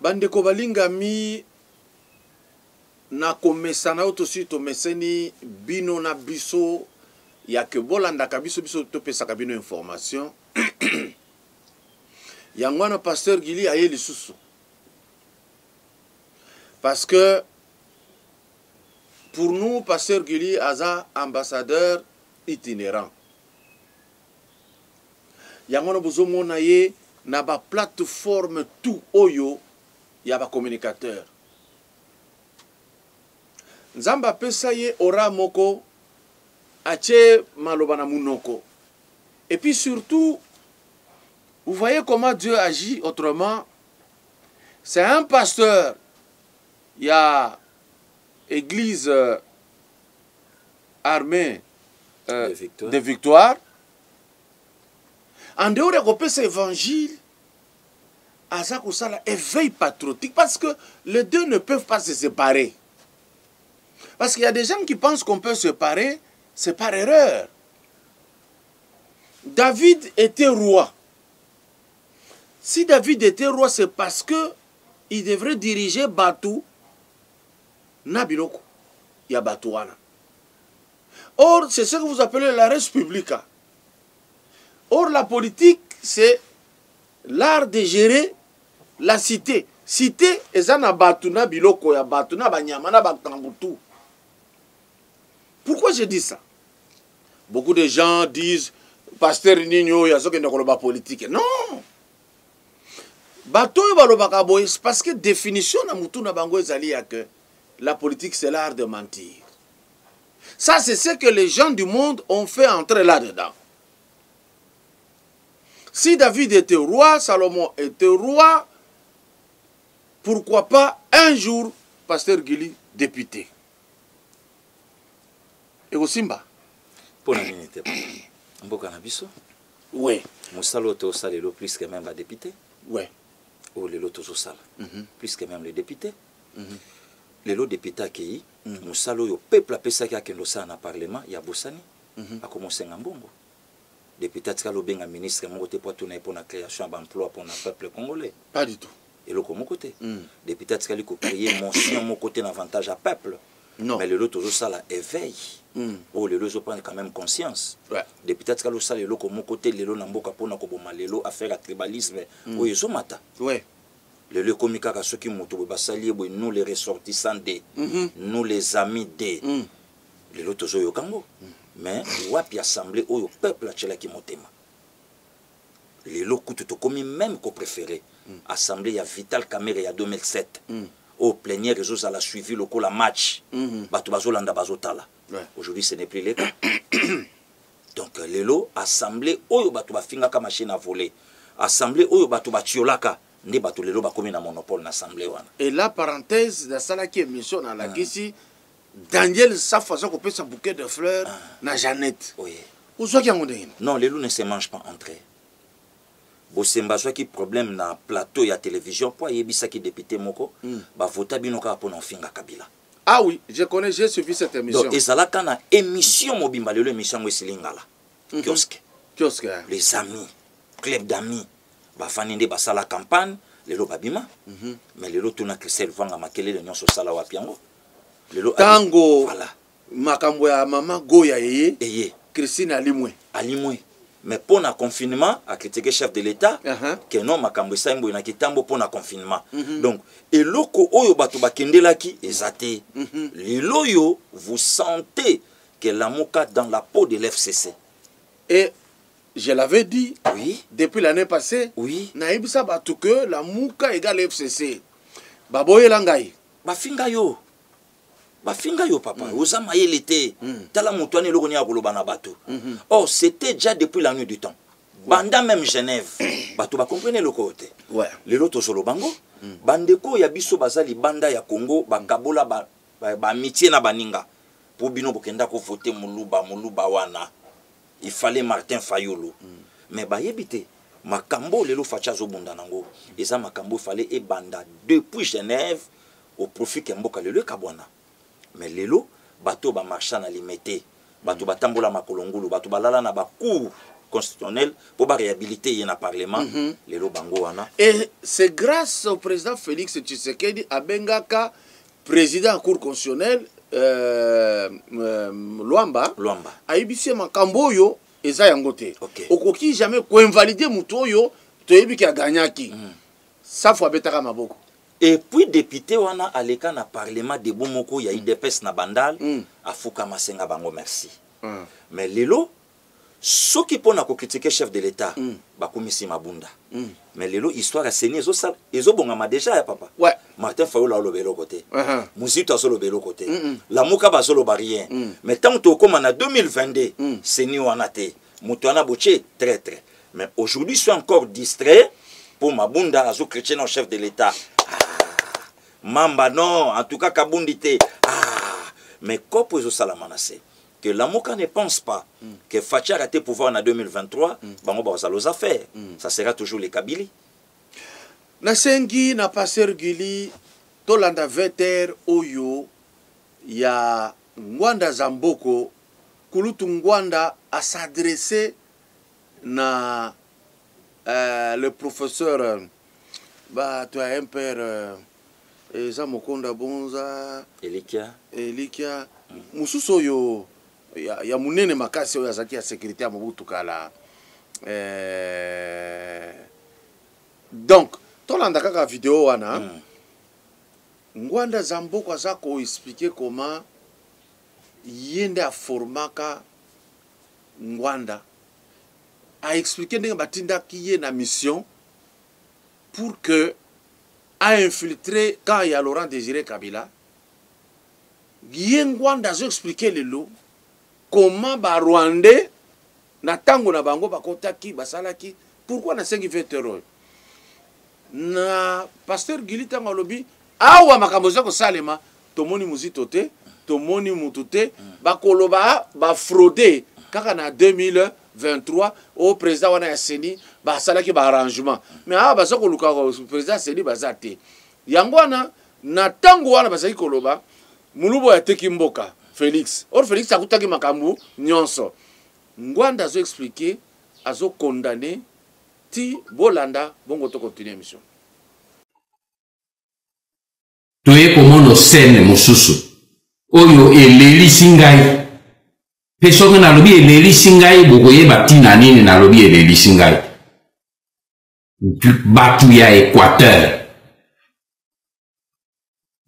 Bandeko balingami na komesana otosi to meseni bino na biso ya ke bolanda kabiso biso to pesa kabino information. Yangwana pasteur Gili aye lisusu. Parce que pour nous, pasteur Gili aza ambassadeur itinérant. Yangwana bozomo na ye na ba plateforme tout oyo ya ba communicateur. Nzamba pesa ye ora moko ache malobana munoko. Et puis surtout, vous voyez comment Dieu agit autrement. C'est un pasteur. Il y a église armée de victoire. En dehors de cet évangile, à ça éveil patriotique. Parce que les deux ne peuvent pas se séparer. Parce qu'il y a des gens qui pensent qu'on peut se séparer. C'est par erreur. David était roi. Si David était roi, c'est parce que il devrait diriger Batou Nabiloko. Il y a Batouana. Or, c'est ce que vous appelez la res publica. Or, la politique, c'est l'art de gérer la cité. Cité, ezana Batuna Biloko, ya Batuna Banyamana Batambutu. Pourquoi je dis ça? Beaucoup de gens disent, pasteur Nino, il y a ce qui est politique. Non! Parce que définition na mutu na bango ezali que la politique c'est l'art de mentir. Ça c'est ce que les gens du monde ont fait entrer là-dedans. Si David était roi, Salomon était roi, pourquoi pas un jour pasteur Gili député? Et au Simba. Pour la minute, Mboka Nabiso. Oui. Moussalo te osale plus que même la députée. Oui. Ou les lotos au sale, plus que même les députés. Les lots députés qui Moussalo yo peuple appelle ça qui a dans le parlement, il y a Boussani, a commencé en bongo. Député qui a le ministre mon côté pour tourner pour la création d'emploi pour le peuple congolais. Pas du tout. Et l'autre mon côté. Député qui a créé mon côté d'avantage à peuple. Non. Mais les lots au sale éveille. Oh, les lots prennent quand même conscience. Député qui a le sale les lots mon côté les lots n'amboka pour na koboma les lots affaire à tribalisme. Oh ils sont mata. Ouais. Les lots comme à ceux qui montent basali nous les ressortissants des nous les amis des les lots toujours au Congo. Mais wapi assemblée au peuple à tchela qui motema. Les lots coûtent comme même qu'on préféré. Assemblée il y a Vital Kamerhe il y a 2007. Au plénière réseau à la suivi le la match. Batubazolanda bazotala. Aujourd'hui, ce n'est plus le cas. Donc, les lots, assemblée, oyo batu bafinga ka machine à voler. Assemblée, oyo batu batiolaka. Ne batu les lots bakomi na monopole l'assemblée. Et la parenthèse, dans ça qui est mission dans la question, Daniel, sa façon qu'on peut sa bouquet de fleurs, na Jeannette. Oui. Où soit qu'il y a un non, les lots ne se mangent pas entre eux. Bosemba soit qui problème na plateau ya télévision, pour yebisa qui député moko, ba vota binoka pour non finga Kabila. Ah oui, je connais, j'ai suivi cette émission. Donc, et ça là, quand on émission mobile, l'émission Wesselingala, kiosque, les amis, club d'amis, bafaninde basala campagne, les lots babima, mais les lots tourna Christelle Vanga makele le nyon so sala wapiango. Les lots tango, voilà. Makambo ya mama Goya eye, Christine Alimwe. Alimwe. Mais pour le confinement, à critiquer le chef de l'État, que non, Makambo Saimbo na kitambo pour le confinement. Donc, et loko oyo batu bakendela ki ezate. Les loyo, vous sentez que la mouka dans la peau de l'FCC. Et je l'avais dit, oui, depuis l'année passée, oui, naibisa batu que la mouka égale FCC. Baboye langai. Bafinga yo. Bafinga yo papa, osama yelete. Tala moutouane logoni ya koloba na bato. Oh, c'était déjà depuis la nuit du temps. Banda même Genève. Bato ba comprenez le côté. Ouais. Les loto solo bango. Bandeko ya biso bazali banda ya Congo, bakabola ba amitié na baninga. Pour bino bokenda ko voter muluba wana. Il fallait Martin Fayulu. Mais ba yebite makambo lelo facha zo bunda nango. Eza makambo fallait e banda depuis Genève au profit kemboka lelo kabwana. Mais lelo bato ba marchand na limité bato batambola makolongulu bato balala na bakou constitutionnel pour réhabiliter le Parlement. Les bango wana. Et c'est grâce au président Félix Tshisekedi à Bengaka, président de la Cour constitutionnelle, Luamba, a ibisi makamboyo eza yangote. Okoki jamais ko invalider mutoyo to yebi a gagnaki. Ça faut betaka maboko. Et puis député wana aleka na parlement de Bomoko ya IDPS na bandal afuka masenga bango merci. Mais lelo ceux qui pona ko critiquer chef de l'état bakomisi mabunda. Mais lelo histoire a seni ezo bongama déjà ya papa. Ouais. Martin Fayulu lo belo côté. Muzito zo lo belo côté. La muka bazolo ba rien. Mais tant to comme en 2022 seni wana te. Muto ana boche traître. Mais aujourd'hui je suis encore distrait pour mabunda azo chrétien au chef de l'état. Mamba non, en tout cas Kabundité. Mais quoi pour Salamanase que la Moka ne pense pas que Fachi a raté pouvoir en 2023, bango ba aux affaires. Ça sera toujours les Kabili. Nasengi na passer Gili tolanda veter oyo ya Ngwanda Zamboko kulutu Ngwanda a s'adresser na le professeur bah tu as un père Eza Mokonda Bonza Elikia mususu oyo ya munene makasi oyo azaki ya sécurité ya Mobutu kala donc tolanda kaka vidéo wana Ngwanda Zamboko aza ko expliquer comment yende a formaka Ngwanda a expliqué ndenge batindaki ye na mission pour que a infiltré quand il y a Laurent Désiré Kabila. Ngwanda a expliqué le lot comment ba Rwandais na tango na bango bakotaki basalaki pourquoi na 5 vétérans na pasteur Gili tango lobi awa makambo za ko salema tomoni muzito te tomoni mutu te bakoloba ba frauder kaka na 2023 au président wana ya Seni ba salaki ba arrangement mais ah ba soko luka président Seni bazate yango wana na tango wana bazaki koloba mulubo ya teki mboka Félix or Félix akutaki makambo nyonso Ngwanda zo expliquer azo condamner ti bolanda bongo to continuer mission toye komono scène mususu oyo eleli singai pesonga na lobi eleli singai bokoye batina nini na lobi eleli singai batu ya Équateur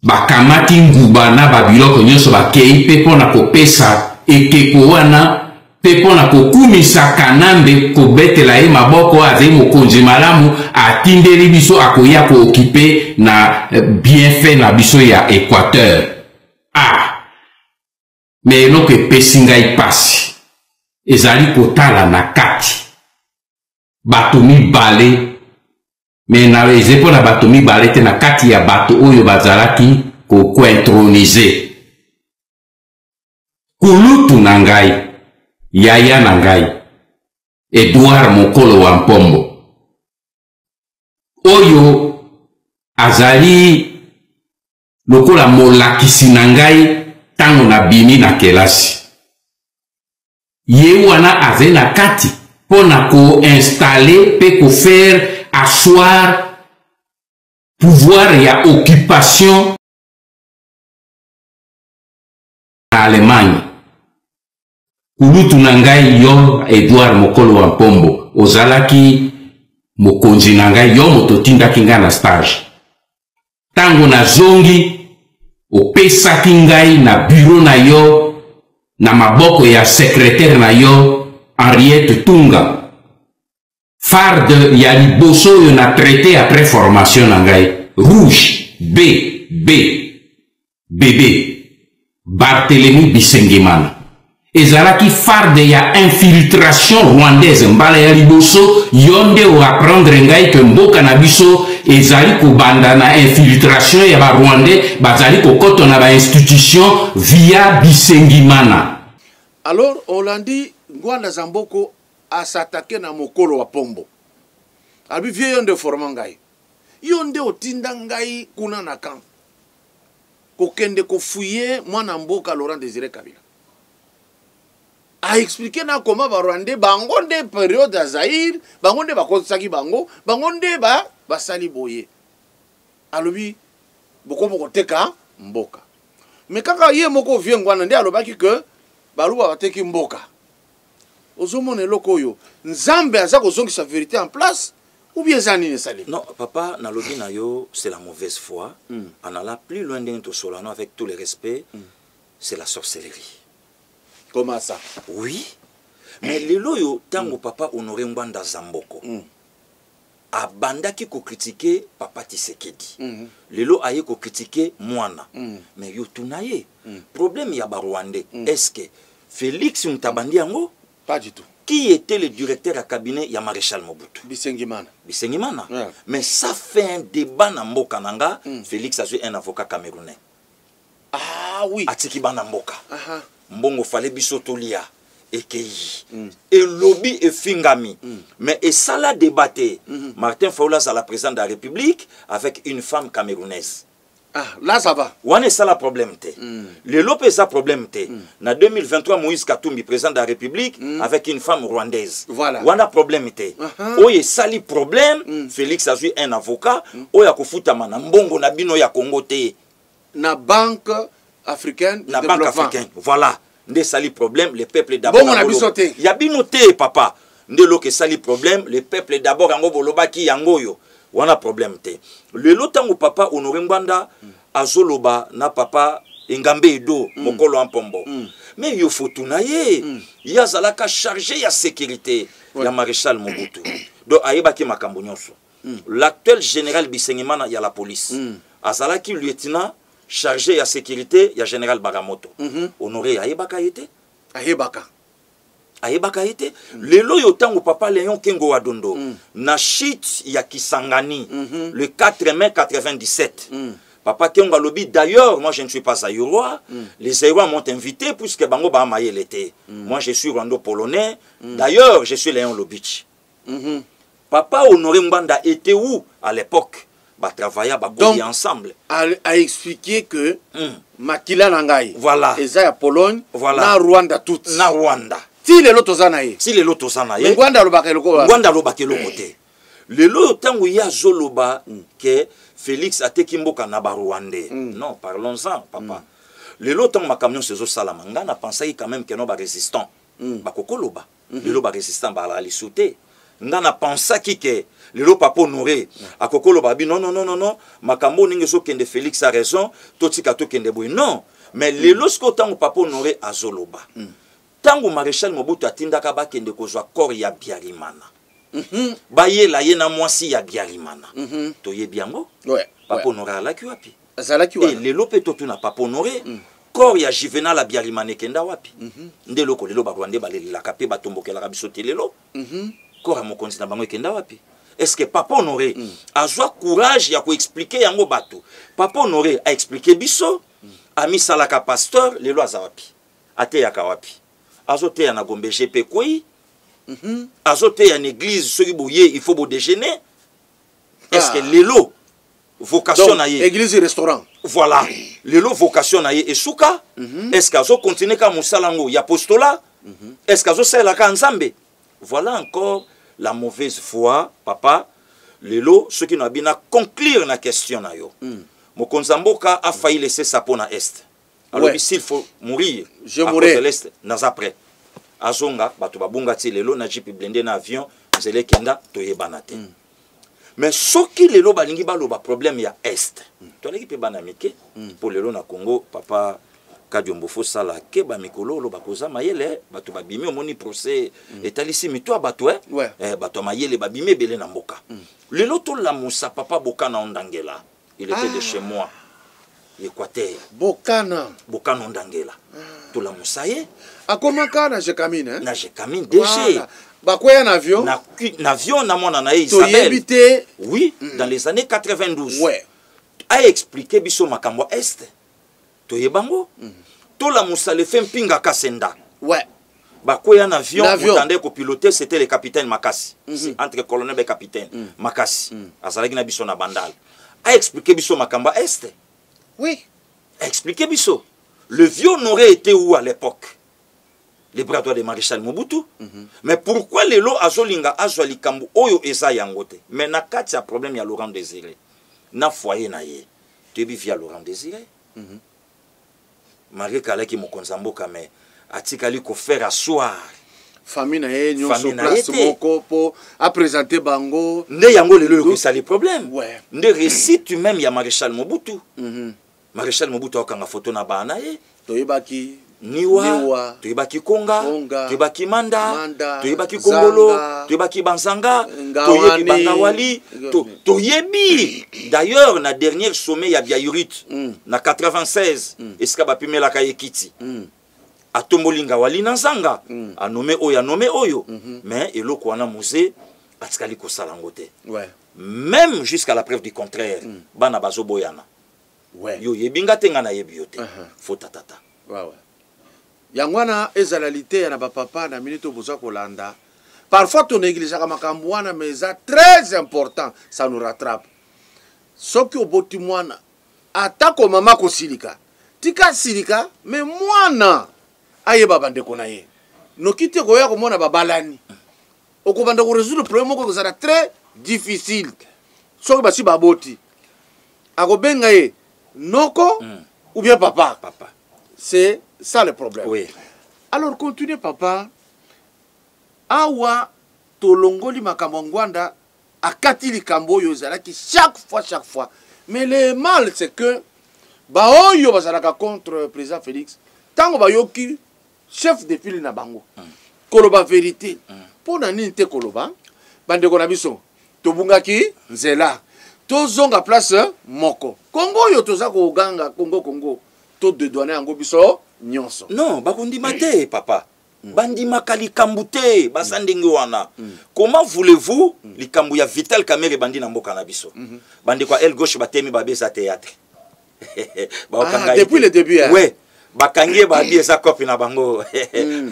bakamati nguba na babiloko nyonso bakei pe pona kopesa ekeko wana pe pona kokumisa Kanambe kobetela ye maboko azali mokonzi malamu atindeli biso akoya kookipe na bienfait na biso ya Équateur. Mais eloko epesi ngai pasi ezali kotala na kati bato mibale mais na eze mpona bato mibale te na kati ya bato oyo bazalaki kointronize kulutu na ngai yaya na ngai Edouard Mokolo wa Mpombo oyo azali lokola molakisi na ngai tango na bimi na kelasi ye wana azali na kati pona ko installer pe ko faire asseoir pouvoir ya occupation na Allemagne. Kulutu na ngai yo Edouard Mokolo wa Mpombo ozalaki mokonzi na ngai yo moto tindaki ngai na stage tango na zongi opesaki ngai na bureau na yo na maboko ya secrétaire na yo Henriette Tunga farde ya liboso oyo na traité après formation na ngai rouge bébé Barthélemy Bisengimana ezalaki farde ya infiltration rwandaise mbala ya liboso yonde o apprendre ngai ke mboka na biso ezali kobanda na infiltration ya ba Rwandais bazali kokoto na ba institution via Bisengimana. Alors Hollandi Ngwanda Zamboko a s'attaquer na Mokolo wa Pombo abi vie yonde forma ngai yonde otinda ngai kuna na kan kokende ko fouiller mwana mboka Laurent Désiré Kabila a expliqué na comment ba Rwandais bango nde période ya Zaïre bango nde bakosaki bango nde ba sali boye alobi boko teka mboka mais kaka ye moko vie ngwana nde alobaki que baluba bateki mboka ozomona eloko oyo nzambe aza kozongisa vérité en place ou bien zani ne sali non papa na lobi na yo c'est la mauvaise foi en allant plus loin d'être solano avec tout le respect c'est la sorcellerie. Comment ça? Oui, mais lelo yo tango papa Honoré Ngwanda Zamboko abandaki ko critiquer papa Tshisekedi. Lelo aye ko critiquer Mwana. Mais yo tunaye problème ya ba Rwandais est-ce que Félix Ntabandi yango? Pas du tout. Qui était le directeur à cabinet ya Maréchal Mobutu? Bisengimana. Bisengimana. Yeah. Mais ça fait un débat na mboka nanga. Félix a eu un avocat camerounais. Ah oui. Atiki bana mboka. Aha. Mbongo fallait bisotolia ekei et lobby et fingami mais et ça l'a débatté Martin Fayulu à la présidente de la République avec une femme camerounaise. Ah là ça va. Wane ça la problème té le lopé ça problème té na 2023 Moïse Katumbi président de la République avec une femme rwandaise. Voilà. Wana problème té oye sali problème Félix a eu un avocat oya kofutama na mbongo na bino ya Congo té na banque africaine la banque africaine voilà ndé sali problème les peuples d'abord bon on a bisoté ya binoté papa ndé lo ke sali problème les peuples d'abord yango bolobaki yango yo wana problème té le lotango papa Honoré Ngwanda azoloba na papa Engambe Edo mokolo ampombo mais yo fotuna ye ya zalaka chargé ya sécurité ya maréchal Mobutu do ayebaki makambo nyonso l'actuel général Bisengimana ya la police azalaki lieutenant chargé à sécurité, il y a général Bagamoto. Honoré Ayebaka été. Ayebaka été. Le loyo tango papa Léon Kengo Adondo. Na chit ya Kisangani. Le 4 mai 97. Papa Kengo Lobi. D'ailleurs, moi je ne suis pas Aïrois. Les Aïrois m'ont invité puisque Bango Bahamaye l'était. Moi je suis rwando-polonais. D'ailleurs, je suis Léon Lobich. Papa Honoré Mbanda était où à l'époque? Bah travailler ensemble. A expliqué que Makila Nangai. Voilà. Et ça Pologne. Voilà. Na Rwanda tout. Na Rwanda. Si les lotos anaye. Si les lotos anaye. Rwanda lo bakelo ko. Rwanda lo bakelo côté. Le lot tango ya zoloba que Félix a tekimboka na ba Rwandais. Non, parlons-en papa. Le lot tango ma camion sezo salamanga na pensé quand même que non ba résistant. Ba kokoloba. Le lot ba résistant ba la lisouté. Ngana pensa ki ke lelo papa Honoré a kokolo babi non makambo ninge so kende Félix a raison totika to kende boy non mais lelo sko tango papa Honoré azoloba tango maréchal Mobutu atindaka ba kende kozwa corps ya Biarimana bayela ye na mwasi ya Biarimana to ye biango papa Honoré alaki wapi azalaki wapi et lelo pe to na papa Honoré corps ya Juvenal a Biarimana kenda wapi ndelo ko lelo ba Rwandais balela kape batombokela ka biso lelo corps mon continent bango kenda wapi est-ce que papa Honoré a joie courage ya ko expliquer yango bato papa Honoré a expliqué biso a mis salaka pasteur lelo azawapi ate ya kawapi azote ya na Gombe GP koi azote ya église soki boye il faut bo déjeuner est-ce que lelo vocation na ye église restaurant voilà lelo vocation na ye esuka est-ce que azo continuer ka musalango ya apostolat est-ce que azo sala ka nzambe voilà encore la mauvaise foi, papa. Lelo, ceux qui n'ont bien à conclure la question na yo. Mokonzamboka a failli laisser sa peau na est. Alors s'il faut mourir, je mourrai. L'est, nas après. Azonga, bato babunga ti lelo na jipi blindé na avion, zele kenda toyebanate. Mais ce qui lelo balingi baloba problème ya est. To leki pe banamike pour lelo na Congo, papa Kadiombo fo sala ke ba mikolo lo bakoza mayele bato babimi omoni procès etalisi mito bato bato mayele babimi belé na mboka lelo to la musa papa Bokana Ondangela il était de chez moi Équateur Bokana Ondangela to la musa ye akomaka na Jekamine hein na Jekamine déjà bakoya na avion na avion na mona na Isabelle oui dans les années 92 a expliqué biso makambo est toyebango to la musale fait mpinga kasenda bakoya un avion mutande ko piloter c'était le capitaine Makasi entre colonel et capitaine Makasi azalaki na biso na bandal a expliqué biso makamba est a expliqué biso le vieux Honoré était où à l'époque les bras droits de Maréchal Mobutu. Mais pourquoi les lots azolinga azwa likambu oyo eza yangote? Mais na kati ya problème ya Laurent Désiré. Na foyer na ye. Tu es via Laurent Désiré. Marie Kalaki Mokonzamboka mais atikali ko faire asseoir. Famille na ye nyonso place moko po a présenter bango. Nde yango lelo ko ça les problèmes. Ouais. Nde récite même ya Maréchal Mobutu. Maréchal Mobutu akanga photo na bana ye. Toyebaki Niwa, Toyebaki Konga, Toyebaki Manda, Toyebaki Kongolo, Toyebaki Banzanga, Toyebi Bangawali, Toyebi. D'ailleurs, na dernier sommet ya Biaïrit, na 96, Eskaba Pimela Kayekiti. A Tombolinga Wali Nanzanga, a nommé Oyo, mais eloko wana musée, atikali ko salangote. Ouais. Même jusqu'à la preuve du contraire, bana bazo boyana. Ouais. Yo yebinga tenga na yebiote. Faut tatata. Ouais ouais. Yangwana ezalalité ya na papa na minute boza kolanda. Parfois ton négligeaka makambo wana mais ça très important, ça nous rattrape. Soki oboti mwana atako mama ko silika. Tika silika mais mwana ayeba bandeko na ye. Nokite koya ko mona babalani. Okobanda ko résoudre le problème ko ça très difficile. Soki basi baboti. Akobenga ye noko ou bien papa. Papa. C'est ça le problème. Oui. Alors, continuez, papa. Awa, tolongoli makambongwanda, akati likambo yozalaki chaque fois. Mais le mal, c'est que, baoyo bazalaka contre le président Félix, tango bayoki, chef de file na bango. Koloba vérité. Pona ninte koloba, bande konabiso, tobungaki, nzela. Tozonga place, moko. Congo yo tozako oganga, Congo. To de douane yango biso nyonso. Non, bakondima te papa. Bandima kalikambu te basandenge wana. Comment voulez-vous likambu ya Vital Kamerhe bandi na mboka na biso? Bandi kwa El Gauche batemi babeza théâtre. Depuis le début hein. Ouais. Bakangie babi eza copie na bango.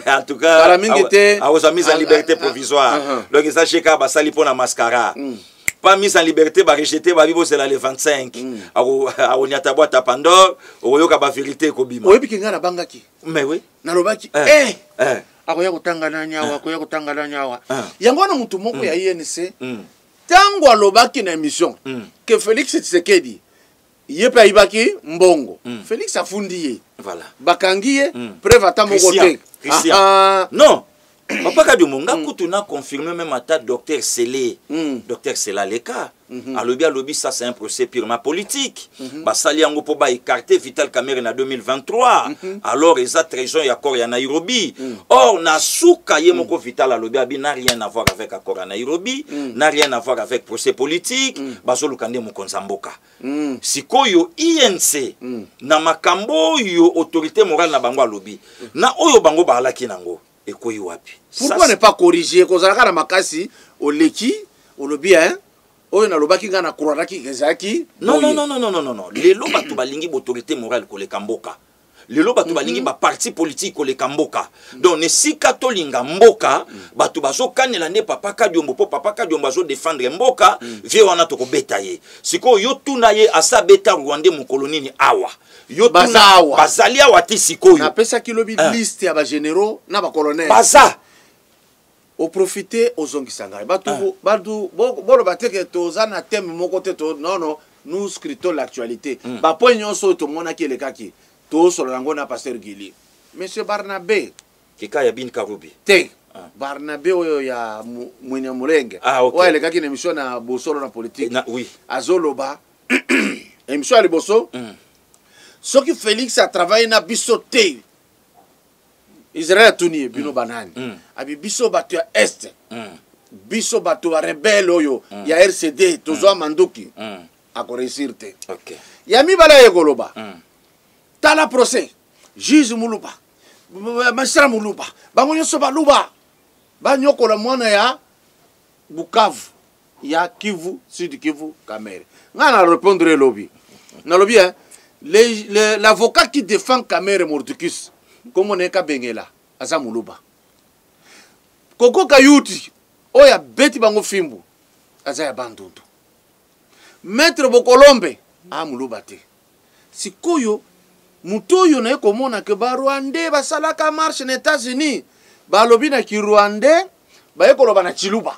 En tout cas, a aux mise en liberté provisoire. Donc ça cheka basali pona mascara. Pas mis en liberté, bah rejeté, bah vivo c'est là le 25. On y a tabou à Tapandor, on y a pas vérité kobima. Oui, puis qu'il y a la bangaki. Mais oui. Nalobaki. Akoya kutanga na nyawa, akoya kutanga na nyawa. Yango na mutu moko ya INC. Tango alobaki na émission que Félix Tshisekedi yepe ibaki mbongo. Félix afundi. Voilà. Bakangiye preuve ata moko te. Christian. Non. Papa Kadiomonga Koutuna confirmé même à ta docteur Sélé. Docteur Sélé Leka. Alobi, ça c'est un procès purement politique. Basali Ango Poba écarté Vital Kamerhe en 2023. Alors, ils ont trahison et accord à Nairobi. Or, Nasuka Yemoko Vital Alobi n'a rien à voir avec accord à Nairobi, n'a rien à voir avec procès politique. Basolo Kande Mokonzamboka. Sikoyo INC, na makambo yo autorité morale na bango alobi. Na oyo bango balaki nango. Pourquoi ne pas corriger? Kozalaka na makasi oleki olobi hein? Oyo na lobaki nga na kuraraki kezaki. Non. Lelo batu balingi autorité morale ko le kamboka. Lelo batu balingi ba parti politique ko le kamboka. Donc ne sika tolinga mboka batu bazo kanela ne papa Kadiombo po papa Kadiombo bazo défendre mboka vie wana to ko betaye. Siko yo tuna ye asa beta Rwanda mu kolonini awa. Yo tuna bazali awa ti siko yo. Na pesa ki lobi liste ya ba généraux na ba colonel. Baza au profiter aux ongisanga. Batu bolo bateke toza na thème moko te to non nous scrutons l'actualité. Ba point nyonso to mona ki le kaki. To solo lango na pasteur Gili. Monsieur Barnabé Kika ya bin Karubi. Te Barnabé oyo ya Mwenye Mulenge. Okay. Ouais, le gars qui est émission na Bosolo na politique. Oui. Azoloba. Émission à Bosso. Ce qui Félix a travaillé na bisoté. Israël a tourné bino banani. Abi biso batu ya Est. Biso batu ya rebelle oyo ya RCD tozo manduki. Ako réussir te. OK. Yami bala yegoloba. Tala procès. Juge Muluba. Magistrat Muluba. Bango nyoso baluba. Banyoko la mwana ya Bukavu. Ya Kivu, Sud Kivu, Kamerhe. Ngana répondre lobby. Na lobby hein. L'avocat qui défend Kamerhe Mordicus. Comme on est ka bengela. Aza Muluba. Koko Kayuti. Oya beti bango fimbu. Aza ya bandundu. Maître Bokolombe. Muluba te. Sikoyo mutoyo na komona ke ba Rwanda basalaka marche na États-Unis balobi na Kirwandais baye koloba na Chiluba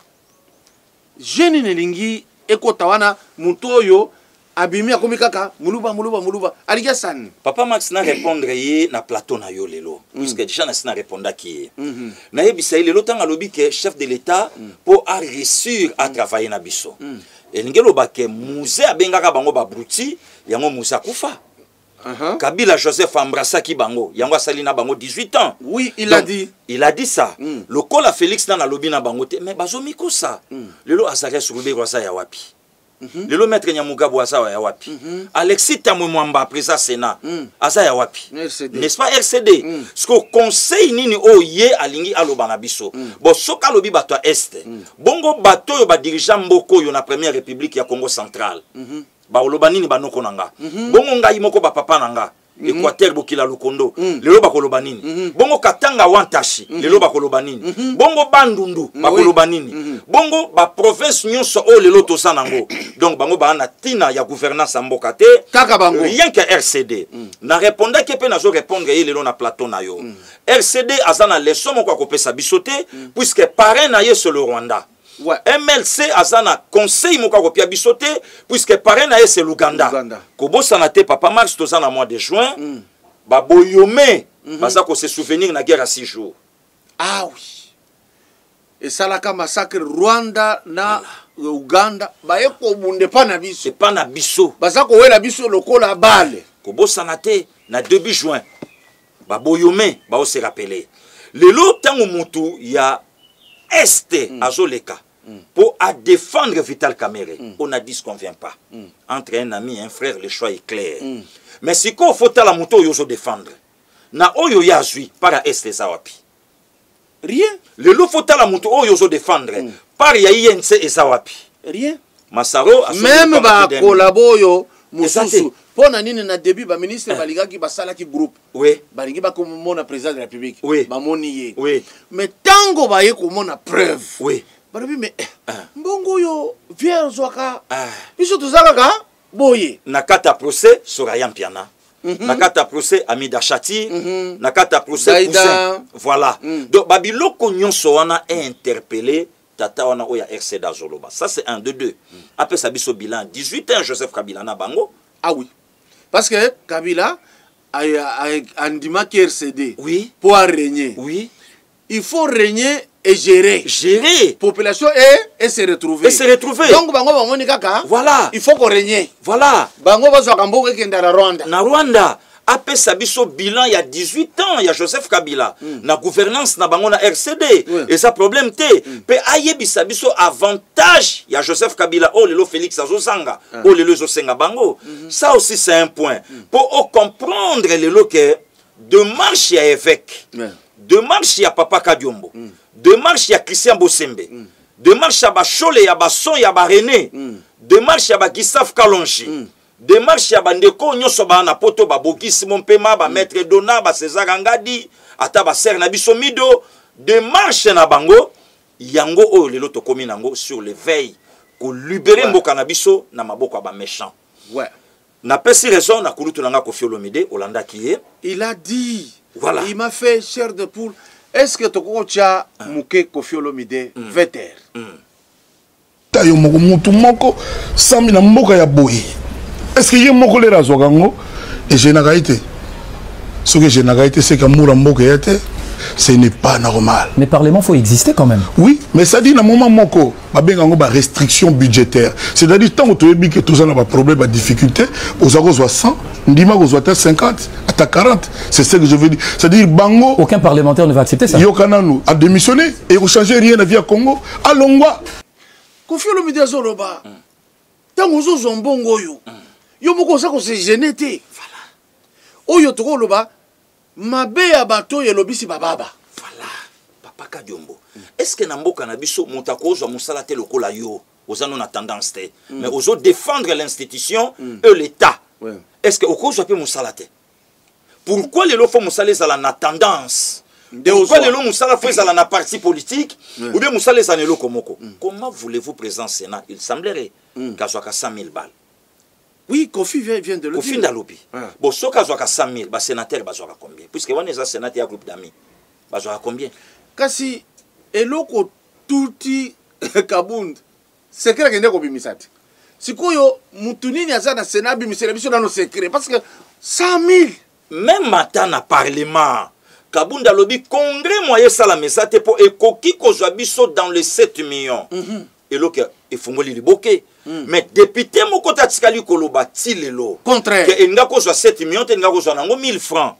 jeune nelingi ekota wana mutu oyo abimi akomi kaka muluba alikia san papa Max na répondre ye na plateau na yo lelo puisque déjà na sina répondre ki na yebisa lelo tanga lobi que chef de l'état pour a réussir à travailler na biso et ngelo ba ke musée abengaka bango ba bruti yango musa kufa Kabila Joseph embrassaki bango yango asali na bango 18 ans. Oui, il a dit. Il a dit ça. Le kola Félix na lobi na bango te mais bazomiko ça. Lelo asaka surube kwa sa ya wapi. Lelo maître Nyamugabo asa ya wapi. Alexis Tamwemwamba président Sénat asa ya wapi. N'est-ce pas RCD? Ce que conseil nini o ye alingi aloba na biso. Bo soka lobi bato est. Bongo bato yo ba dirigeant mboko yo na première république ya Congo central. Ba oloba nini banoko nanga. Bongo ngai moko ba papa nanga. Équateur bokila lokondo lelo bakoloba nini bongo Katanga Wantashi lelo bakoloba nini bongo Bandundu bakoloba nini bongo ba province nyonso o lelo tosanango donc bango ba na tina ya gouvernance mboka te kaka bango rien que RCD na répondre ke pe na zo répondre ye lelo na plateau na yo RCD azana leçon moko akopesa bisote puisque parrain na ye c'est le Rwanda. Ouais. MLC azana conseil moka kopia bisote puisque parrain na c'est l'Ouganda. Kobo sanate papa Max tozana mois de juin ba boyome baza ko se souvenir na guerre à 6 jours. Ah oui. Et ça la massacre Rwanda na Uganda ba yeko bunde pa na biso. C'est pas na biso. Baza ko wela biso lokola bale. Kobo sanate na début juin. Ba boyome ba o se rappeler. Lelo tango mutu ya Est azoleka. Pour à défendre Vital Kamerhe, on a dit ce qu'on vient pas. Entre un ami et un frère, le choix est clair. Mais si qu'on faut la moto yoso défendre, na oyo yazui para este zawapi. Rien. Le lo faut la moto yoso défendre, par ya INC et zawapi. Rien. Masaro même ba collabo mususu. Pona nini na début ba ministre baligaki basala ki groupe. Oui. Balingi ba komona président de la République. Oui. Ba moniye. Oui. Mais tango ba ye komona preuve. Oui. Balobi mais mbongo yo viens zwaka. Biso tozalaka boye. Nakata procès Soraya Mpiana. Nakata procès Amida Chati. Nakata procès Poussin. Voilà. Donc babiloko nyonso wana est interpellé tata wana oya RC Dazoloba. Ça c'est un de deux. Après ça biso bilan 18 ans Joseph Kabila na bango. Ah oui. Parce que Kabila a andima qui RCD. Oui. Pour régner. Oui. Il faut régner et gérer. Gérer. Population et se retrouver. Et se retrouver. Donc bango bango kaka. Voilà. Il faut qu'on règne. Voilà. Bango bazo kambo kenda na Rwanda. Na Rwanda. Après ça biso bilan il y a 18 ans il y a Joseph Kabila na gouvernance na bango na RCD et ça problème té pe ayebi biso avantage il y a Joseph Kabila oh lelo Félix azosanga oh lelo zosenga bango ça aussi c'est un point pour comprendre lelo que de marche ya évêque de marche ya Papa Kadiombo de marche ya Christian Bosembe de marche ya Bachole ya Basson ya Barené de marche ya Gustave Kalonji démarche ya bandeko nyonso ba na poto ba bokisi mompema ba maître Dona ba César Ngadi ata ba ser na biso mido démarche na bango yango o lelo to komi nango sur le veille ko libérer mboka na biso na maboko ba méchant. Ouais. Na pesi raison na kulutu nanga Koffi Olomide Olanda kié. Il a dit. Voilà. Il m'a fait chair de poule. Est-ce que toko tia muke Koffi Olomide veter? Tayo moko mutu moko sami na mboka ya boye. Est-ce que y a mon collègue à Zogango et j'ai n'agaïté? Ce que j'ai n'agaïté, c'est qu'un mourambo qui était, ce n'est pas normal. Mais Parlement, il faut exister quand même. Oui, mais ça dit, dans le moment moko, il y a une restriction budgétaire. C'est-à-dire, tant que tu as que tout ça n'a pas de problème, pas de difficulté, aux agos soit 100, Ndima aux soit 50, à 40. C'est ce que je veux dire. C'est-à-dire, Bango. Aucun parlementaire ne va accepter ça. Yokananu a démissionné et vous changez rien à vie à Congo. Allons voir. Koffi Olomide Zoloba. Tant que vous avez bongo yo. Yo moko sa ko se gêner te. Voilà. Oyo toko loba mabe ya bato ye lobisi bababa. Voilà. Papa Kadiombo. Est-ce que na mboka na biso mutako zo musala te lokola yo ozano na tendance te mais ozo défendre l'institution et l'état. Est-ce que okozo pe musala te? Pourquoi les lo fo musala za na tendance? Pourquoi les lo musala fo za na parti politique ou bien musala za nelo komoko? Comment voulez-vous présent Sénat? Il semblerait qu'à soit 100 000 balles. Oui, Koffi vient de le dire. Koffi Ndalobi. Bon, si on a 100 000, le sénateur va combien? Puisque on est un sénateur, un groupe d'amis. Va combien? kasi eloko tuti Kabunda secret kende ko bimisati sikoyo mutu nini aza na Sénat bimisela biso na no secret parce que 100 000 même matin na parlement Kabunda lobi congrès moyen sala mesate pour ekoki kozwa biso dans les 7 millions eloko efungoli liboke mais député moko tatikali koloba ti lelo contraire que enga kozwa 7 millions te enga kozwa nango 1000 francs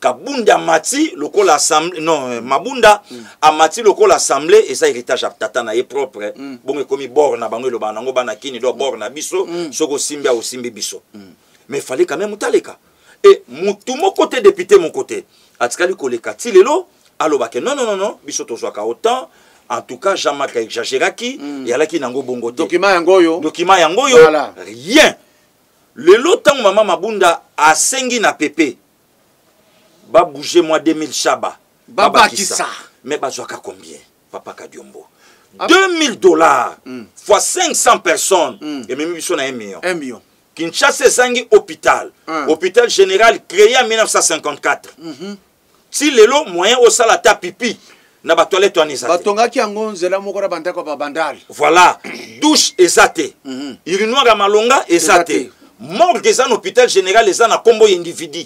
Kabunda mati lokola assemblée non Mabunda amati lokola assemblée et ça héritage tata na ye propre bonge komi bord na bango loba nango bana kini do bord na biso soko simbia au simbi biso mais fallait quand même mutaleka et mutu mon côté député mon côté atikali koleka ti lelo aloba ke non biso tozwaka autant en tout cas Jean-Marc exagéraki et alaki nango bongo te document yango yo voilà. Rien lelo tango mama Mabunda asengi na pepe ba bouger moi 2000 chaba baba kisa mais bazwaka combien papa Kadiombo $2000 fois 500 personnes et même biso na 1 million Kinshasa sangi hôpital hôpital général créé en 1954 si lelo moyen au salata pipi na ba toilette onisa batongaki yango nzela moko na bandako ba bandali voilà douche ezate urinoir ya malonga ezate morgue eza na hôpital général eza na kombo individu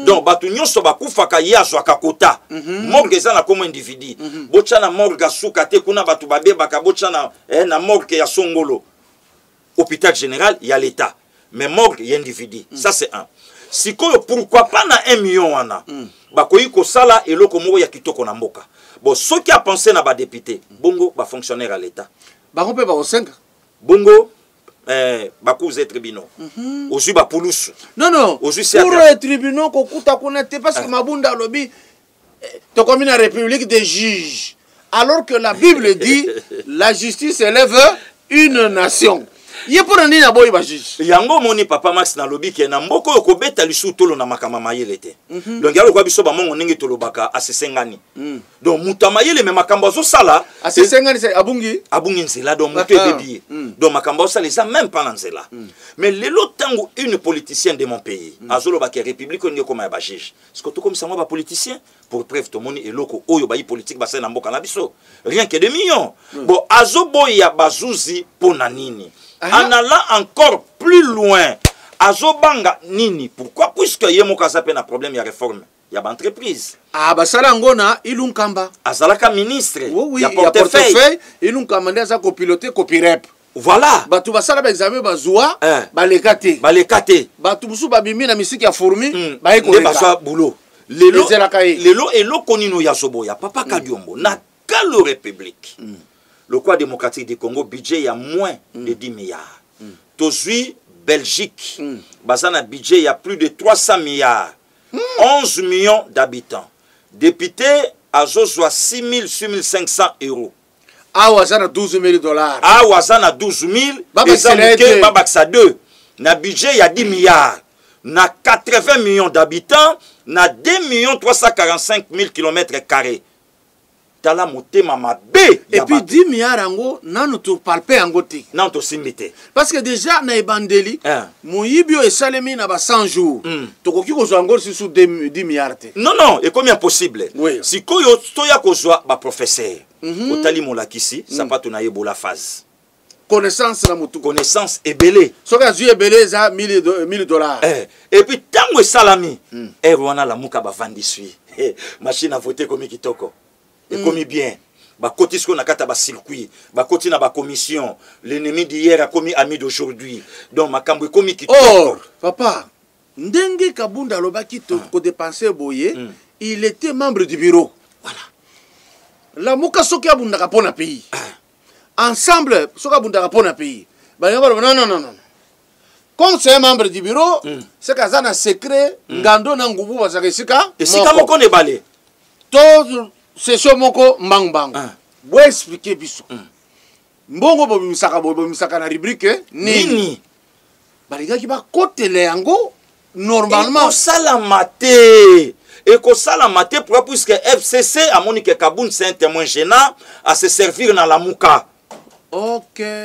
donc batu nyonso bakufaka ye azwaka kota morgue eza na kombo individu botya na morgue asuka te kuna batu babebaka botya na morgue ya Songolo hôpital général il y a l'état mais morgue il y a individu ça c'est un sikoyo pourquoi pas na 1 million wana bakoyi kosala eloko moko ya kitoko na mboka bon ceux qui a pensé na ba député bongo ba fonctionnaire à l'état bango pe ba osenga bongo bakuze tribunaux ozu ba poulousu non pour les tribunaux kokuta connecté parce que Mabunda lobi to comme une république des juges alors que la Bible dit la justice élève une nation. Ye pour nini na boy ba juge yango moni papa Max na lobi ke na mboko yo kobeta lisu tolo na makama mayele te donc yalo kwa biso ba mongo ndenge tolobaka asesengani donc mutamayele me makambo zo sala asesengani c'est abungi nzela donc mutu ebebi donc makambo sala ça même pas nzela mais lelo tango une politicienne de mon pays azolo ba ke république ndenge koma ba juge est-ce que to comme ça moi ba politicien pour preuve to moni eloko oyo ba yi politique ba na mboka na biso rien que des millions bon azo boya bazuzi pona nini en allant encore plus loin azobanga nini pourquoi puisque yemoka sape na problème ya réforme ya ba entreprise basala ngona ilunkamba azalaka ministre ya portefeuille ilunkamba nde aza copiloter copirep voilà batu basala ba examen bazwa balekate batu busu babimi na misiki ya fourmi baiko bazwa boulot lelo eloko nino ya soboya papa Kadiombo na kalo république le quoi démocratique du Congo budget il y a moins de 10 milliards. Tozui Belgique, bazana budget il y a plus de 300 milliards. 11 millions d'habitants. Député à Zozwa 6 500 euros. Ah wazana $12,000. Ah wazana 12 000. Babaksa 2. Na budget il y a 10 milliards. Na 80 millions d'habitants. Na 2 345 000 km². Tala motema mabe et puis 10 milliards ango nanu to palpe ango te nan to simbite parce que déjà na ebandeli moyibio esalemi na ba 100 jours tokoki kozwa ngo sous 10 milliards te non et combien possible si koyo toya kozwa ba professeur otali molakisi sapato na yebola phase connaissance na mutu connaissance ebele soka zu ebele za $1,000 et puis tango esalami wana la muka ba vandisui machine à voter comme kitoko et comme bien ba koti ce qu'on a kata ba circuit ba koti na ba commission l'ennemi d'hier a commis ami d'aujourd'hui donc makambo komi ki or papa ndenge Kabunda lobaki to ko dépenser boye il était membre du bureau voilà la muka soki abunda ka pona pays ensemble soki abunda ka pona pays ba non comme c'est un membre du bureau c'est kazana secret ngando na ngubu bazaka esika moko ne balé to c'est ce moko mbang bo expliquer biso mbongo bobimisaka na rubrique nini balingaki bakotele yango normalement ekosala mate pourquoi puisque FCC a moni que Kabunda c'est un témoin gênant à se servir dans la muka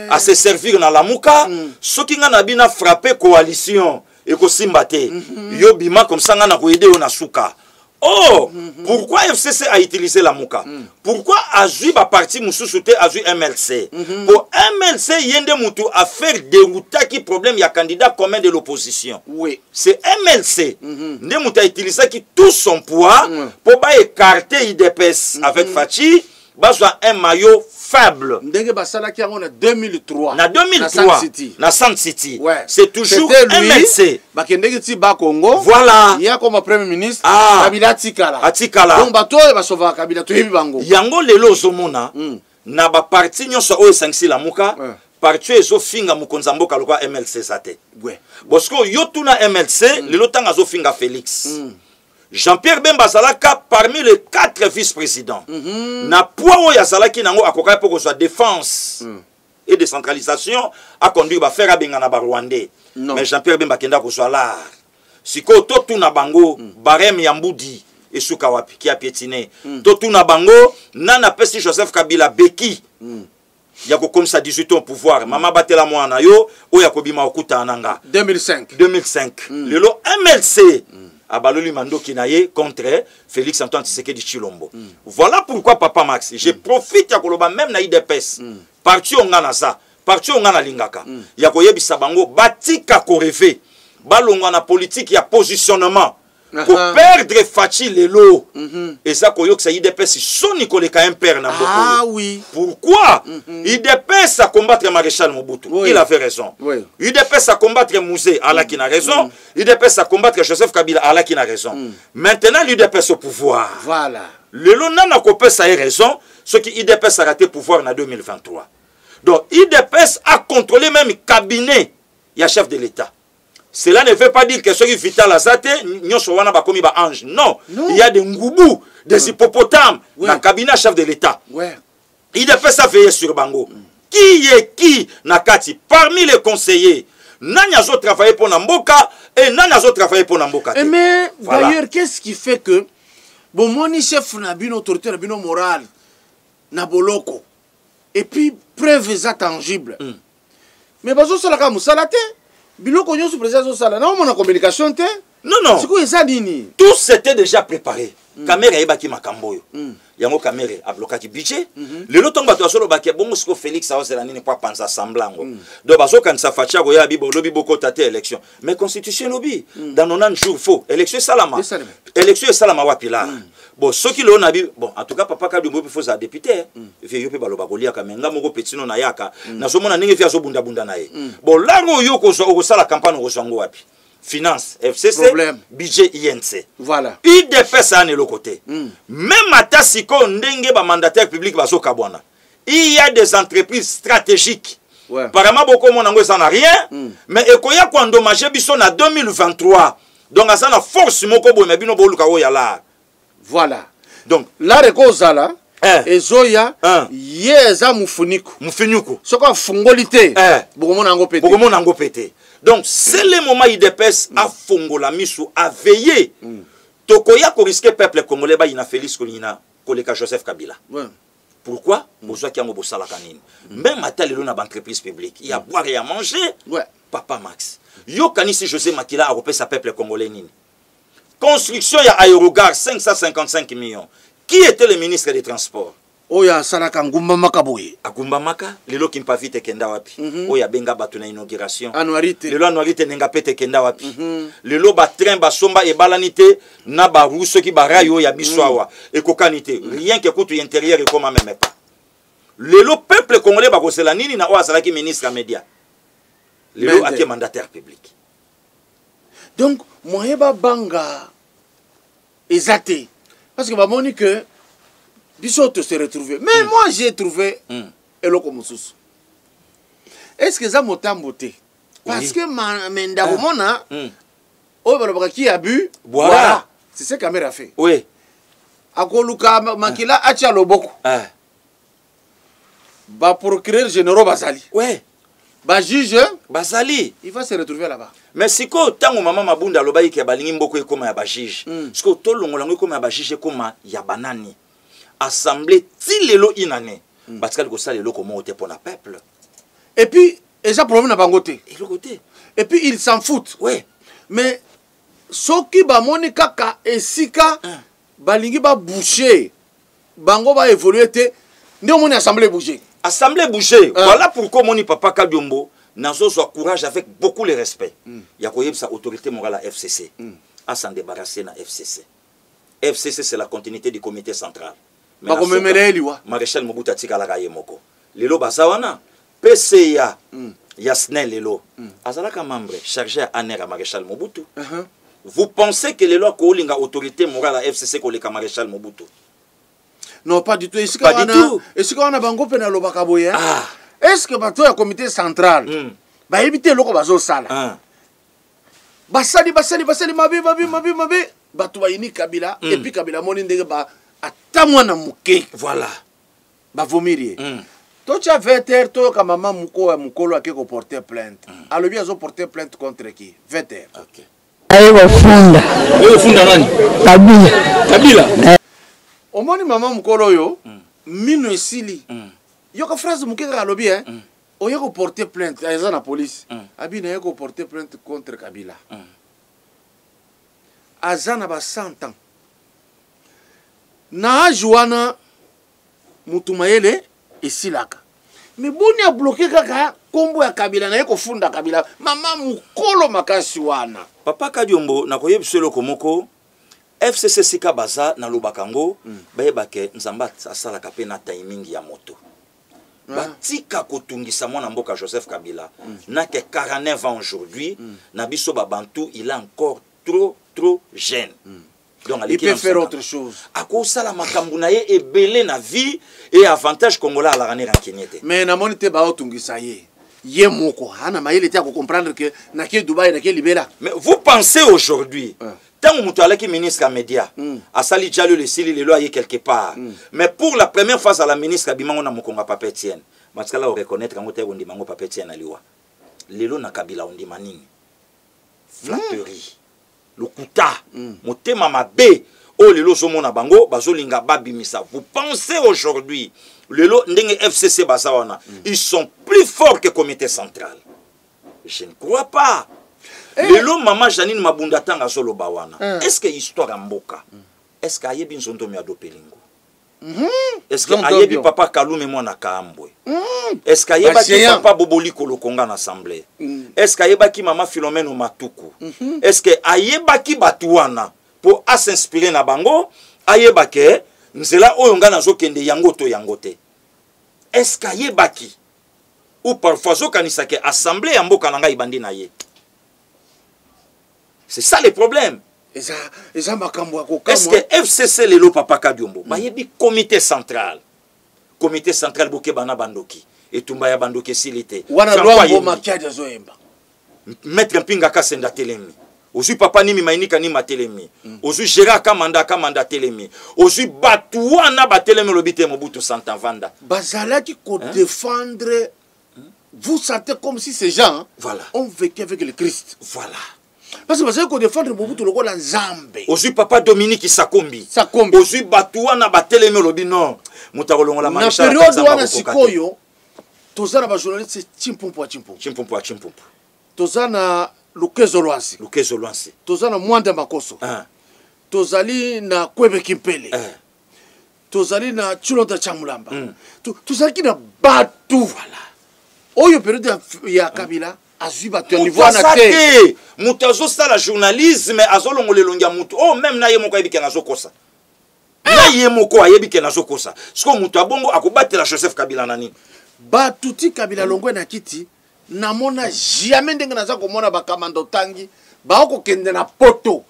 à se servir dans la muka soki nga na bina frapper coalition ekosimba te yo bima comme ça nga na koyede yo na suka Oh, pourquoi FCC a utilisé la Mouka? Pourquoi Azui ba parti Moussoussouté Azui MLC? Pour MLC, Yende Moutou a fait dérouter qui problème, il y a candidat commun de l'opposition. Oui. C'est MLC. Nde Moutou a utilisé qui tout son poids pour pas écarter IDPS avec Fachi, besoin un maillot faible. Ndenge basala ki en 2003. Na 2003. Na San City. Ouais. C'est toujours lui, MLC. Bakendeki ti ba Congo. Voilà. Il y a comme premier ministre Kabila Tikala. Atikala. Donc bato ba sauva Kabila to yebi bango. Yango lelo zomona na ba parti nyonso o esangisi la muka. Parti ezo finga mukonza mboka lokwa MLC zate. Ouais. Bosko yo tuna MLC lelo tanga zo finga Félix. Jean-Pierre Bemba Zalaka parmi les 4 vice-présidents. Na poids Yazalaki nango akoka pour soit défense et décentralisation a conduit ba faire benga na ba Rwandais. Mais Jean-Pierre Bemba kenda ko soit là. Siko to tuna bango barem ya mbudi esuka wapi ki a piétiné. To tuna bango nana pesi Joseph Kabila beki. Ya ko comme ça 18 ans au pouvoir. Mama batela mwana yo o ya kobima okuta ananga. 2005. Lelo MLC Abaloli Mando Kinaye contre Félix Antoine Tshisekedi Chilombo. Voilà pourquoi Papa Max, je profite ya koloba même na IDPS. Parti ongana ça, parti ongana lingaka. Ya koyebisa bango batika ko rêver. Balongwa na politique ya positionnement. Pour perdre Fachi lelo. Et ça koyok sa IDPS soni koleka un père na mboko. Ah oui. Pourquoi IDPS a combattre Maréchal Mobutu. Il avait raison. IDPS a combattre Mouzé, Allah qui a raison. IDPS a combattre Joseph Kabila, Allah qui a raison. Maintenant l'IDPS au pouvoir. Voilà. Lelo nana kopesa a raison, ce qui IDPS a raté pouvoir en 2023. Donc IDPS a contrôlé même le cabinet, il y a chef de l'État. Cela ne veut pas dire que ceux qui vital azate, nyonsowana ba komi ba ange. Non. Il y a des ngoubous, des hippopotames dans le cabinet chef de l'État. Il fait ça veiller sur Bango. Qui est qui nakati parmi les conseillers? Nanyazo travaillé pour Namboka et Nanyazo travaillé pour Namboka. Mais d'ailleurs, qu'est-ce qui fait que bon moni chef nabino autorité nabino morale naboloko et puis preuves tangibles. Mais bazo salaka musalate biloko nyoso président sala na mona communication te. Non. C'est quoi ça nini? Tout c'était déjà préparé. Caméra ebaki makambo yo. Yango caméra a bloqué budget. Le loton bato solo baki bongo siko Félix a la nini pour penser semblango. Donc bazo kan sa facha go ya bibo lobi boko tate élection. Mais constitution lobby dans 90 jours faux élection salama. Élection salama wapila. Bon ce qui le on a bi bon en tout cas papa ka bimbo faut ça député. Vie yo pe baloba kolia kamenga moko petino na yaka. Na so mona ningi fi zo bunda bunda na ye. Bon lango yo ko so la campagne ko so ngo wapi. Finance, FCC, budget INC. Voilà. IDPS a le côté. Même à Tassiko, ndenge ba mandataire public ba kabwana. Il y a des entreprises stratégiques. Apparemment, beaucoup mon ango ça n'a rien. Mais ekoya ko endommagé biso na 2023. Donc ça na force moko bo mebino bo luka ya la. Voilà. Donc la rekoza là. Ezoya yeza mufuniko. Mufuniko. Soko fungolité. Beaucoup mon ango pété. Donc, c'est le moment IDPS a fongola misu, a veillé. Tokoya ko risque peuple congolais ba ina Félix Kolina, koleka Joseph Kabila. Pourquoi? Bozwa ki ango bosala kanini. Même à tel na entreprise publique, il y a boire et à manger. Papa Max. Yo kanisi José Makila a repé sa peuple congolais nini. Construction ya aérogare 555 millions. Qui était le ministre des Transports? Oya salaka ngumba makaboye. Agumba maka lelo kimpa vite kenda wapi. Oya benga batu na inauguration. Anuarite. Lelo anuarite nenga pete kenda wapi. Lelo ba train ba somba e balanite na ba ruso ki ba rayo ya biswawa. E kokanite. Rien que kutu intérieur e koma même pas. Lelo peuple congolais ba kosela nini na oya salaki ministre à média. Lelo ake mandataire public. Donc moyeba banga ezate parce que ba moni que Bisoto se retrouver. Mais moi, j'ai trouvé Eloko Moussous. Est-ce que ça m'a tamboté? Parce que Menda Romona, qui a bu, voilà. C'est ce que la mère a fait. Oui. Akoluka Makila Acha Loboko. Ba procureur général Bazali. Oui. Ba juge Bazali. Il va se retrouver là-bas. Mais si ko tango maman Mabunda lobayi ke balingi mboko e koma ya ba juge. Siko tolongo lango koma ya ba juge koma ya banani. Assemblée tilelo inane parce que ça le comment était pour la peuple et puis et ça problème na bangoté et puis ils s'en foutent ouais mais soki ba moni kaka esika balingi ba boucher bango ba évoluer te nde omoni assemblée bouger. Assemblée bouger. Voilà pourquoi moni papa Kadiombo nazo so courage avec beaucoup de respect. Ya koyeb sa autorité morale à FCC. À s'en débarrasser na FCC. FCC c'est la continuité du comité central. Ba ko memere liwa. Maréchal Mobutu atika la kayemoko. Lelo basawana PCA Yasne lelo. Azalaka membre chargé à ANER à Maréchal Mobutu. Vous pensez que les lois kolinga autorité morale à FCC ko le Maréchal Mobutu? Non, pas du tout. Pas du tout. Est-ce qu'on a bango pena lo bakaboye? Est-ce que bato ya comité central ba éviter loko bazo sala? Basali mabe bato ba ini Kabila et puis Kabila moni ndenge ba atamwa na muke. Voilà. Ba vomirie. To cha veter to ka mama muko mukolo akeko porter plainte. Alobi azo porter plainte contre qui? Veter. OK. Ayo funda nani? Kabila. Omoni mama mukolo yo mino esili. Yo ka phrase mukeka alobi oyeko porter plainte eza na police. Abi na yeko porter plainte contre Kabila. Azana ba 100 ans. Na Joana Mutumayele esilaka. Mais boni a bloqué kaka kombo ya Kabila na yeko funda Kabila mama mukolo makasi wana. Papa Kadiombo na koyebiselo komoko FCC sika baza na lobakango bayebake nzamba asalaka pe na timing ya moto. Batika kotungisa mwana mboka Joseph Kabila na ke 49 ans aujourd'hui na biso babantu il est encore trop jeune. Donc il peut faire autre chose. À cause de la makambounaye et belé na vie et avantage congolais à la rane rankiniete. Mais na monite ba otungisa ye. Ye moko ana mayele tia ko comprendre que na ke Dubaï na ke Libéra. Mais vous pensez aujourd'hui tant que mutu alaki ministre à média a sali dialo le sili le loyer quelque part. Mais pour la première fois à la ministre bimango na mokonga papa Etienne. Matkala o reconnaître ngo te ondi mango papa Etienne aliwa. Lelo na Kabila ondi manini. Flatterie. Lokuta motema mabe o lelo somona bango bazolinga babimisa. Vous pensez aujourd'hui lelo ndenge FCC basawana ils sont plus forts que comité central? Je ne crois pas. Lelo maman Janine Mabunda tanga solo bawana. Est-ce que histoire mboka? Est-ce que ayebi nzondo mi adopelingo? Est-ce que ayebi papa Kalume mwana Kaambwe? Est-ce que ayeba ki papa Boboli Kolokonga na assemblée? Est-ce que ayeba ki maman Philomène Matuku? Est-ce que ayeba ki batuwana pour s'inspirer na bango? Ayeba ke nzela oyo nga nazo kende yango to yangote. Est-ce que ayeba ki ou parfois zo kanisa ke assemblée ya mboka na ngai bandi na ye? C'est ça le problème. Est-ce que FCC lelo papa Kadiombo bayebi comité central? Comité central boke bana bandoki et tumbaya bandoki silité. Wana lwa makiaja zoemba. Maître Mpinga Kasenda telemi. Ozu papa nimi mainika ni matelemi. Ozu Gérard Kamanda telemi. Ozu batuana batelemi lobite Mobutu Santavanda. Bazalaki ko défendre. Vous sentez comme si ces gens ont vécu avec le Christ. Voilà. Parce que vous savez qu'on défend Mobutu loko la Nzambe. Ozu papa Dominique Sakombi. Ozu batuana batelemi lobi non. Mutakolongo la maréchal. Na période wana sikoyo tozana ba journaliste chimpumpu. Tozana Lukezo Lwansi. Tozana Mwanda Makoso. Tozali na Kwebe Kimpele. Tozali na Chulonda Chamulamba. Tozali na batu voilà. Oyo période ya Kabila azui batu niveau na te. Mutazo sala journalisme azolongo lelongia mutu. Oh même na ye moko yebike nazo kosa. Na ye moko ayebike nazo kosa. Siko mutu abongo akobatela Joseph Kabila nani. Batuti Kabila longwe na kiti. Namona jamais ndenge naza komona bakamando tangi baoko kende na poto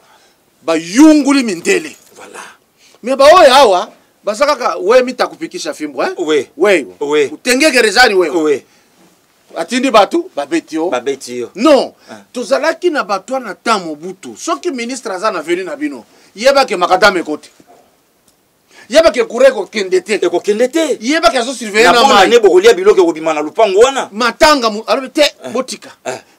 ba yunguli mindele voilà mais ba oya hawa basaka we mitakupikisha fimbo we utengeke rezani we atindi batu babetio non tozalaki na batu na tamo butu soki ministre azana veni na bino yeba ke makadame kote yeba ke kureko kendete yeba ke so surveiller na mai ne bokolia biloke ko bimana lupango wana matanga alobete botika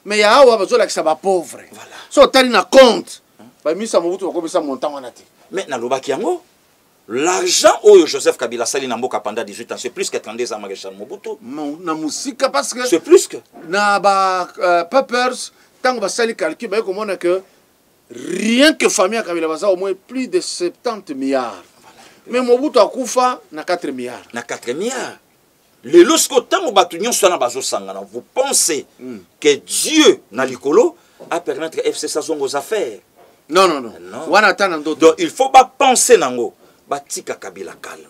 mais ya hawa bazola ki ba pauvre voilà so tali na compte ba misa Mobutu ko bisa montant wana te mais na lobaki yango l'argent oyo Joseph Kabila sali na mboka pendant 18 ans c'est plus que 32 ans Maréchal Mobutu na musika parce que c'est plus que na ba papers tango ba sali calcul ba ko mona que rien que famille à Kabila Baza au moins plus de 70 milliards. Mais Mobutu a Koufa na 4 milliards. Na 4 milliards. Le lorsque tant batunion soit na bazo sangana, vous pensez que Dieu na likolo a permettre FC Sazon aux affaires? Non. Donc il faut pas penser nango. Batika Kabila calme.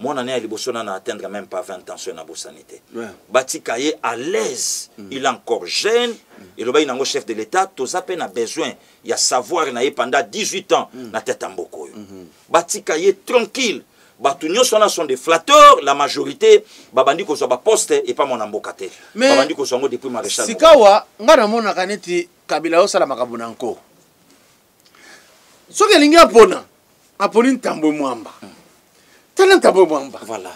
Mon année à Libosona n'a atteindre même pas 20 ans sur la sanité. Batika est à l'aise. Il est encore jeune. Il est un chef de l'État. Tous à peine a besoin. Il y a savoir pendant 18 ans na tête en boko. Batika est tranquille. Batunyo sont des flatteurs. La majorité babandi ko soit poste et pas mon ambokate. Mais babandi ko soit depuis maréchal. Sikawa ngana mona kaneti Kabila osala makabuna nko. Soki lingi apona aponi ntambo mwamba. Voilà.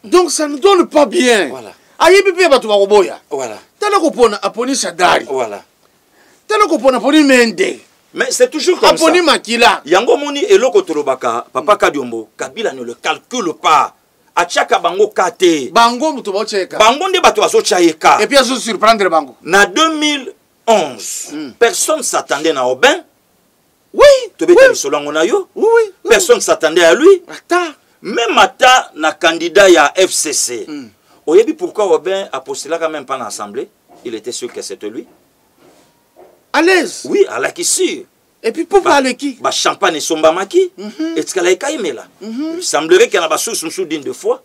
Donc ça ne donne pas bien. Voilà. Ayebipe batu bakoboya. Voilà. Tala kopona aponi Shadari. Voilà. Tala kopona aponi Mende. Mais c'est toujours comme ça. Aponi Makila. Yango moni eloko tolobaka papa Kadiombo Kabila ne le calcule pas. Achaka bango kate. Bango muto bocheka. Bango nde bato azo chayeka. Et puis azo surprendre bango. Na 2011, personne s'attendait à Aubin. Oui. Oui. Personne ne s'attendait à lui. Même Mata, na candidat à FCC. Vous savez pourquoi Aubin a postulé quand même pas dans l'Assemblée? Il était sûr que c'était lui. À l'aise. Oui, à la qui sûr. Et puis pour parler qui? Champagne et Sombamaki. Est-ce qu'elle a été là? Il semblerait qu'elle a pas sous d'une de fois.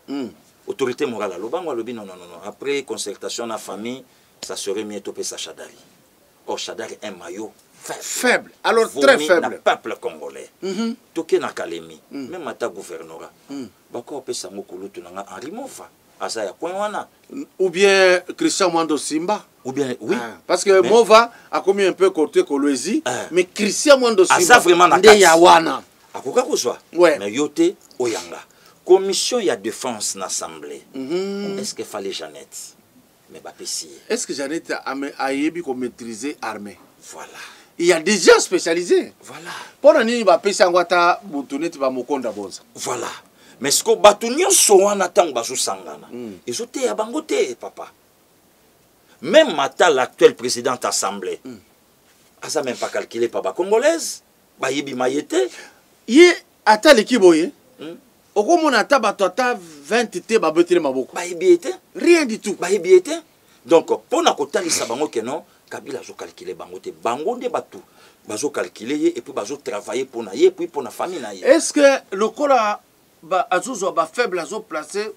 Autorité morale. Non. Après concertation dans la famille, ça serait mieux topé sa Chadari. Or, Chadari est un maillot. Faible. Alors très faible. Le peuple congolais. Toké na Kalemi. Même à ta gouvernorat. Bako pe sango kulutu nanga Henri Mova. Asa ya point wana. Ou bien Christian Mwando Simba. Ou bien oui. Parce que Mova a commis un peu côté Kolwezi. Mais Christian Mwando Simba. Asa vraiment na kati. Ya wana. Akoka kozwa. Ouais. Mais yote oyanga. Commission ya défense l'Assemblée. Est-ce qu'il fallait Jeannette? Mais pas pessier. Est-ce que Jeannette a yebi ko maîtriser armée? Voilà. Il y a des gens spécialisés. Voilà. Pour nini ba pesi ngwata butuneti ba mokonda bonza. Voilà. Mais ce que batunyo soana tang bazo sangana. Ils ont été à bangote papa. Même Mata l'actuel président assemblée. Asa même pas calculé par ba congolaise. Ba yebi mayete. Yé ata l'équiboye. Oko mona ata bato ata 20 te ba betele maboko. Ba yebi ete rien du tout. Ba yebi ete. Donc pour na kotalisa bango ke non Kabila zo calculer bango te bango nde batu bazo calculer et puis bazo travailler pour na et puis pour na famille na. Est-ce que le kola ba azozo ba faible azo placer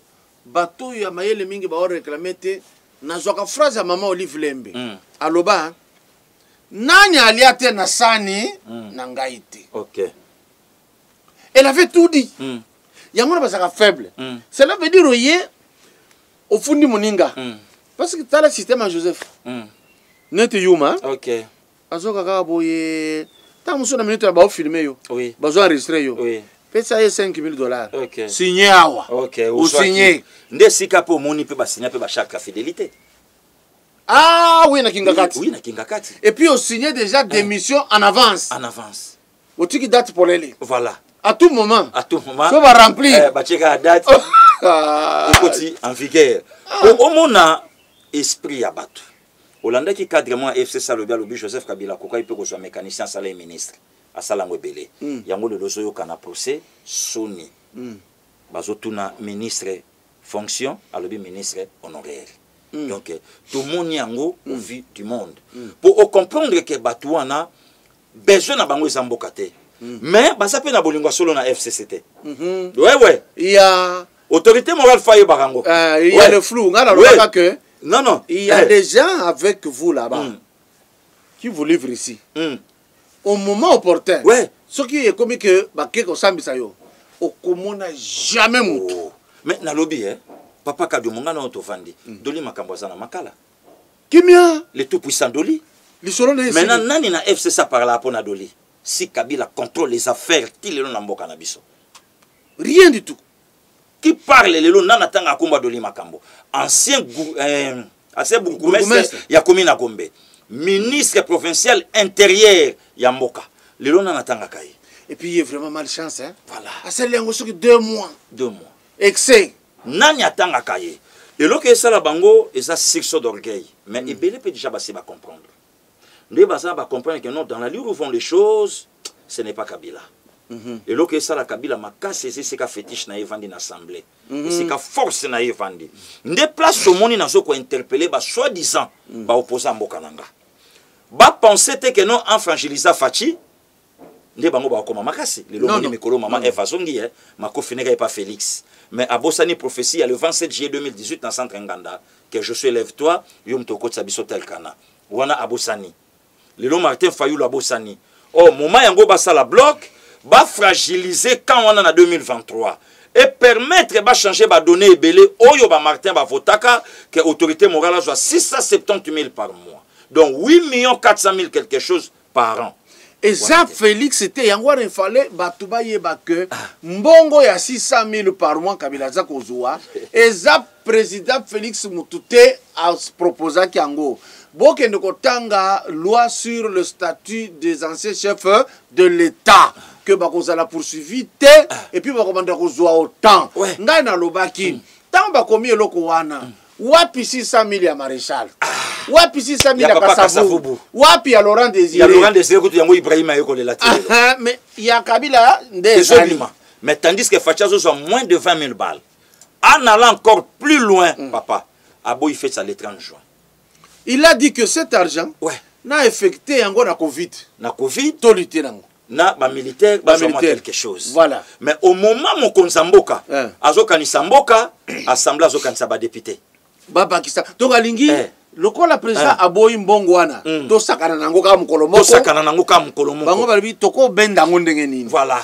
bato ya mayele mingi ba réclamer te na zoka phrase ya maman Olive Lembe. Aloba nani aliate na sani na ngaite. OK. Elle avait tout dit. Yango na basaka faible. Cela veut dire oye au fundi moninga. Parce que tu as le système à Joseph. Net Yuma. OK. Azoka kaboye. Tant que na minute ba filmer yo. Oui. Bazo enregistrer yo. Oui. Fait ça $5,000. OK. Signé awa. OK. Ou signé. Nde sika po moni pe ba signer pe ba chaque fidélité. Ah oui na kingakati. Oui na kingakati. Et puis on signait déjà des missions en avance. En avance. Au tiki date pour les. Voilà. À tout moment. À tout moment. Ça va remplir. Ba cheka date. Écoute en vigueur. Au mona esprit abattu. Hollanda qui cadrement FC Salobia lobi Joseph Kabila koka il peut que soit mécanicien salaire ministre à Salango Belé. Yango le lozo kana procès Sony. Bazotuna ministre fonction à lobi ministre honoraire. Donc tout le monde yango au vu du monde. Pour comprendre que Batouana besoin na bango ezambokate. Mais basa pe na bolingo solo na FCCT. Ouais. Il y a autorité morale faille barango. Il y a le flou, ngala loba que non. Il y a des gens avec vous là-bas qui vous livrent ici. Au moment opportun, ce qui est comme que Bakeko Sambisayo, au comment n'a jamais monté. Mais na lobby, papa Kadiomonga na otofandi, Doli Makambozana Makala. Kimia le tout puissant Doli. Maintenant, nani na FC ça par là pour na Doli. Si Kabila contrôle les affaires, qui le namboka na biso. Rien du tout. Qui parle les lots nana tanga komba Doli Makambo. Ancien bourgmestre ya commune na Gombe. Ministre provincial intérieur ya Mboka. Les lots nana tanga kai. Et puis il est vraiment malchance hein. Voilà. C'est l'engo sur 2 mois. 2 mois. Excès. Nani atanga kai. Et lo que ça la bango et ça sursaut d'orgueil. Mais il belé peut déjà passer va comprendre. nde baza ba comprendre que non, dans la lieu où vont les choses, ce n'est pas Kabila. Et là que ça la Kabila makase c'est ka fétiche na evandi na assemblée. C'est ka force na evandi. Nde place au monde nazo ko interpeller ba soi-disant ba opposant mboka nanga. Ba penser que non en fragilisa Fachi nde bango ba koma makase. Le lomoni mikolo maman Eva Zongi mako finira pas Félix. Mais à Bossani prophétie le 27 juillet 2018 dans centre Nganda que je suis lève-toi yom toko tsabiso tel kana. Wana Abosani. Le long Martin Fayulu Abosani. Oh moment yango ba sala bloc va fragiliser quand on en a 2023 et permettre de changer de donner et belé oyo ba Martin ba votaka que autorité morale soit 670 000 par mois donc 8 400 000 quelque chose par an. Et ça Félix c'était yango il fallait batuba yeba que mbongo ya 600 000 par mois Kabila za kozwa et ça président Félix Mutute a proposé yango bokende kotanga loi sur le statut des anciens chefs de l'État que bakozala poursuivi et puis bakomanda kozwa autant ngai na lobaki tant bakomi eloko wana wapi 600 000 ya maréchal wapi 600 000 ya Kasavubu wapi ya Laurent Désiré kutu yango Ibrahima yeko le latino mais ya Kabila mais tandis que Fachazo soit moins de 20 000 balles en allant encore plus loin papa Abo il fait ça le 30 juin. Il a dit que cet argent n'a affecté encore la Covid. Na Covid, tout lutter nango. Na ba militaire, ba quelque chose. Voilà. Mais au moment mon konzamboka, azokanisa mboka, assemblée azokanisa ba député. Ba Pakistan. Donc alingi lokola président aboyi mbongo wana, to sakana nango ka mukolo moko. To sakana nango ka mukolo moko. Bango balibi toko benda ngo ndenge nini. Voilà.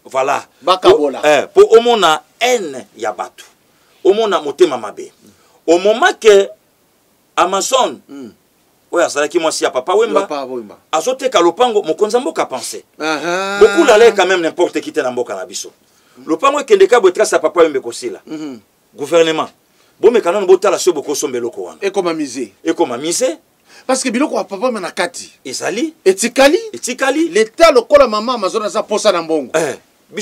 Voilà. Bakabola. Pour au mona haine ya batu. Au mona motema mabe. Au moment que Amazon, ouais, ça qui moi si à papa Wemba, azote kalopango, mon konzambo ka pensé. Beaucoup l'aller quand même n'importe qui t'en mboka na biso. Lopango kendeka botra sa papa Wembe kosila. Gouvernement. Bon mais quand on bota la so boko sombelo ko wana. Et comment miser? Et comment miser? Parce que biloko wa papa na kati. Ezali. Etikali. Etikali. L'état lokola maman Amazon za posa na mbongo.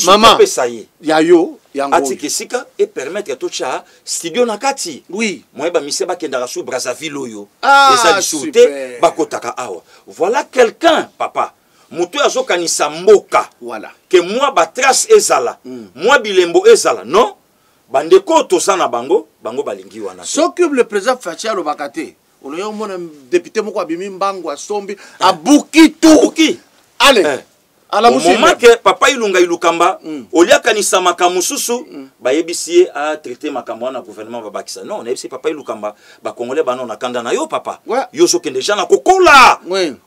Maman pesaye. Yayo. Atikesika et permettre tout ça studio nakati. Oui. Moi ba mise ba kendara sou Brazzaville oyo. Ah, super. Ba kotaka awa. Voilà quelqu'un papa. Muto azo kanisa mboka. Voilà. Que moi ba trace ezala. Moi bilembo ezala. Non. Bandeko to sana bango balingi wana. S'occupe le président Facha lo bakate. On a un député moko abimi mbango asombi abuki tout. Allez. Au moment que papa ilunga ilukamba olia kanisa makamususu ba yebisie a traiter makambo na gouvernement babakisa non na papa ilukamba ba congolais ba non na kanda na yo papa yo so kende jana kokola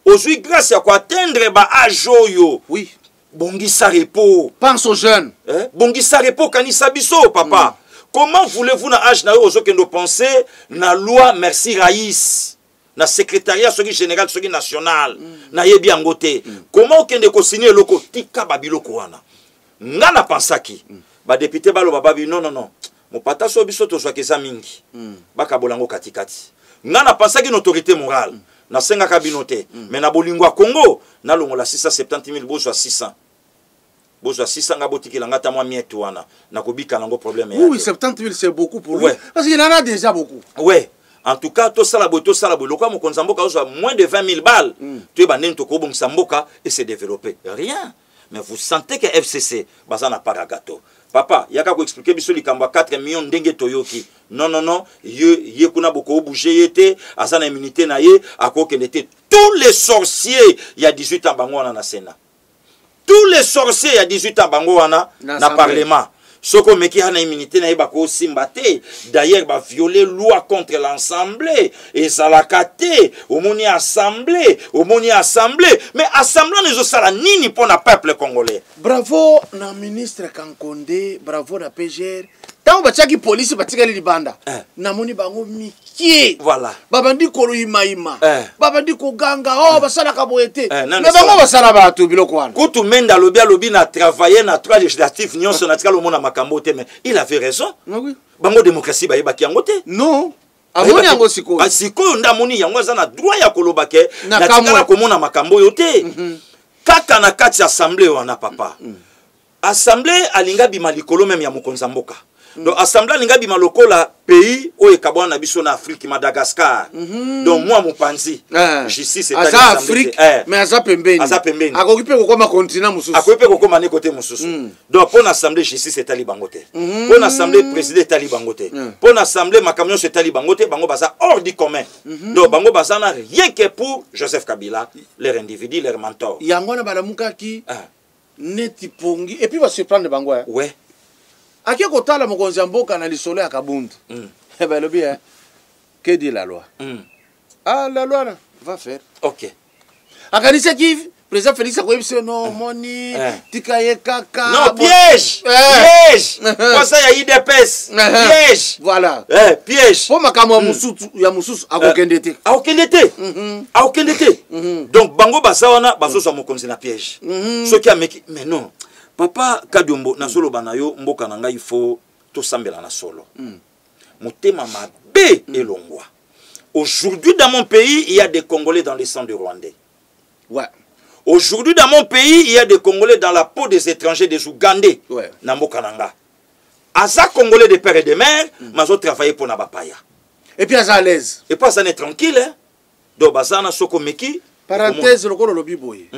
ozui grâce ya ko atteindre ba ajo yo oui bongisa repos pense aux jeunes bongisa repos kanisa biso papa comment voulez-vous na âge na yo ozo kendo penser na loi merci Raïs na secrétariat soki général soki national na yebi angote comment okende ko signer loko tika babiloko wana nga na pensaki ba député balo bababi non mo pata so biso to zwakeza mingi baka bolango katikati nga na pensaki une autorité morale na senga kabinote mais na bolingo Congo na longola 670 000 bozwa 600 nga botikila ngata mwa mietu wana na kobika nango problème oui 70 000 c'est beaucoup pour lui parce qu'il en a déjà beaucoup en tout cas, tout ça, le quoi, mon konzamboka a moins de 20 000 balles. Tu es banen to kobong samboka et s'est développé. Rien. Mais vous sentez que FCC, bazana paragato. Papa, il y a qu'à vous expliquer, bisoli kamba 4 millions d'engue toyoki. Non, ye kuna boko bougé yete, azana immunité na ye, à quoi qu'elle était. Tous les sorciers, il y a 18 ans, bango na Sénat. Tous les sorciers, il y a 18 ans, bango na Parlement. Soko meki hana immunité na yeba ko simbate d'ailleurs ba violer loi contre l'assemblée et salakate omoni assemblée mais assemblée ne sala nini pour na peuple congolais. Bravo na ministre Kankonde, bravo na PGR. Tant bachaki police batikali libanda na moni bango mikie voilà babandi ko ima babandi ko ganga basala ka boyete mais bango basala ba to biloko wana kutu menda lobi na travailler na 3 législatifs nyonso na tikalo mona makambo te mais il avait raison oui bango démocratie ba yebaki yango te non amoni yango sikoyo ndamoni yango za na droit ya koloba ke na tikala ko mona makambo yo te kaka na kati assemblée wana papa assemblée alinga bima likolo même ya mokonza mboka donc assemblée linga bima lokola pays oyo ekabwana na biso na Afrique Madagascar donc moi mopanzi justice est à Afrique mais à pembeni akokipe kokoma continent mususu akokipe kokoma ne côté mususu donc pour l'assemblée justice est talibangote pour l'assemblée président talibangote pour l'assemblée makamyon c'est talibangote bango baza hors du commun donc bango baza na rien que pour Joseph Kabila leur individu leur mentor yango na balamuka ki neti pongi et puis va surprendre bango ouais akie kotala mokonzi ya mboka na lisolo ya kabundu eh ben lobi que dit la loi ah la loi là, va faire ok akanisa ki président Félix akoyebisa non moni tikaye kaka non piège piège kwa ça ya IDPS piège voilà piège po makambo ya mususu akokende te akokende te donc bango bazawana bazosa mokonzi na piège soki ameki mais non papa Kadiombo na solo banayo mboka na ngai il faut to sambela na solo motema mabe elongwa aujourd'hui dans mon pays il y a des Congolais dans les sangs de Rwandais ouais aujourd'hui dans mon pays il y a des Congolais dans la peau des étrangers des Ougandais ouais na mboka nanga aza Congolais de père et de mère mazo travailler pour na bapaya et puis à l'aise et pas ça n'est tranquille hein donc bazana soko meki parenthèse lokolo lobi boye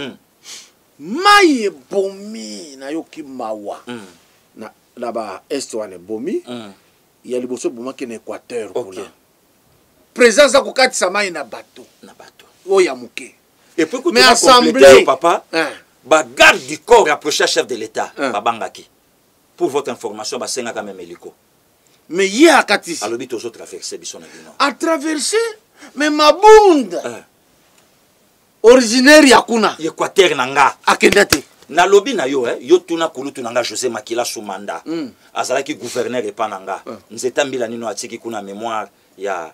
maye bomi na yoki mawa na ba est wane bomi ya liboso boma ke na Équateur okay. Présence à kokatisa mai na bateau oya muke et puis mais assemblée papa ba garde du corps approché chef de l'État babangaki pour votre information ba senga quand même hélico mais y a katisi alobi tozo traverser biso na bino a traverser mais mabunda originaire yakuna Équateur nanga akendate na lobi na yo yo tuna kulutu nanga José Makila Soumanda azalaki gouverneur epa nanga nzeta mbila nino atiki kuna mémoire ya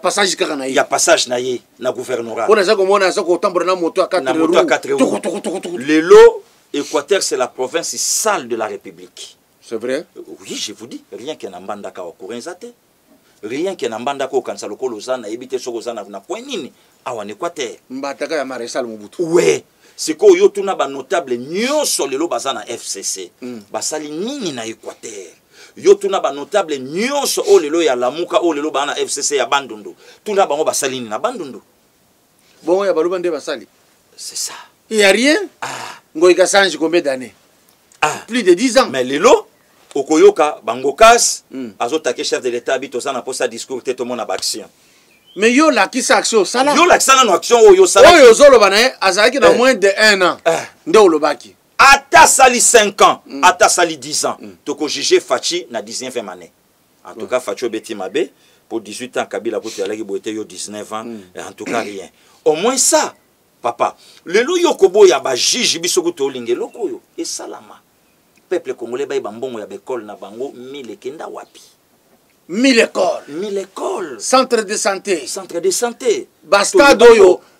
passage kaka na ye ya passage na ye na gouvernorat on a ça comme on a ça ko tambour na moto à 4 roues lelo Équateur c'est la province sale de la République c'est vrai oui je vous dis rien que na mbanda ka okurenzate rien que na mbanda ko kansa lokolo zana ebite soko zana na point nini awa en Équateur mbataka ya maréchal Mobutu ouais c'est ko yo tuna ba notable nyonso lelo bazana FCC basali nini na Équateur yo tuna ba notable nyonso o lelo ya lamuka o lelo bana FCC ya Bandundu tuna bango basali nini na Bandundu bon ya baluba nde basali c'est ça il y a rien ngoika sanji combien d'années plus de 10 ans mais lelo okoyoka bango kas azotake chef de l'État bitozana pour sa discours te to mona action mais yo la qui action sala yo la sana no action oyo sala oyo zolo bana azalaki na moins de 1 an nde olobaki ata sali 5 ans ata sali 10 ans toko juger Fachi na 19e année en tout cas Fachi obeti mabe pour 18 ans Kabila ko yalaki boete yo 19 ans en tout cas rien au moins ça papa lelo yo kobo ya ba juge biso ko to lingelo koyo et salama peuple congolais ba mbongo ya bekol na bango 1000 kenda wapi 1000 écoles 1000 écoles centre de santé bastade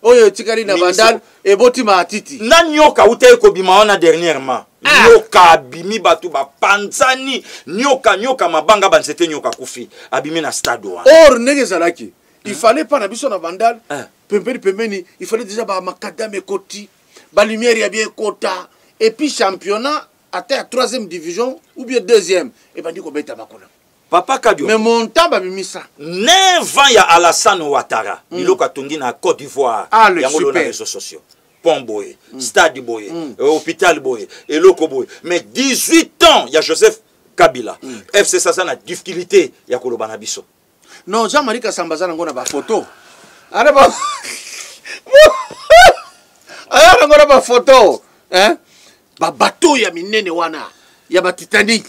oyo tikali na vandal et botima atiti na nyoka ute ko bima wana dernièrement nyoka bimi batu ba panzani nyoka mabanga bansete nyoka kufi abimi na stade wana or nege zalaki il fallait pas na biso na vandal pembeni il fallait déjà ba makadame koti ba lumière ya bien kota et puis championnat atteint à 3e division ou bien 2e et bandi ko beta makona papa Kadio mais mon temps bimisa 9 ans ya Alassane Ouattara biloko atongi na Côte d'Ivoire yango na réseaux sociaux pont boye stade boye hôpital boye eloko boye mais 18 ans ya Joseph Kabila FC Sasa na difficulté ya koloba na biso non Jean-Marie Kasambazana ngona ba photo ara ba ara ngona ba photo ba bateau ya minene wana ya ba Titanic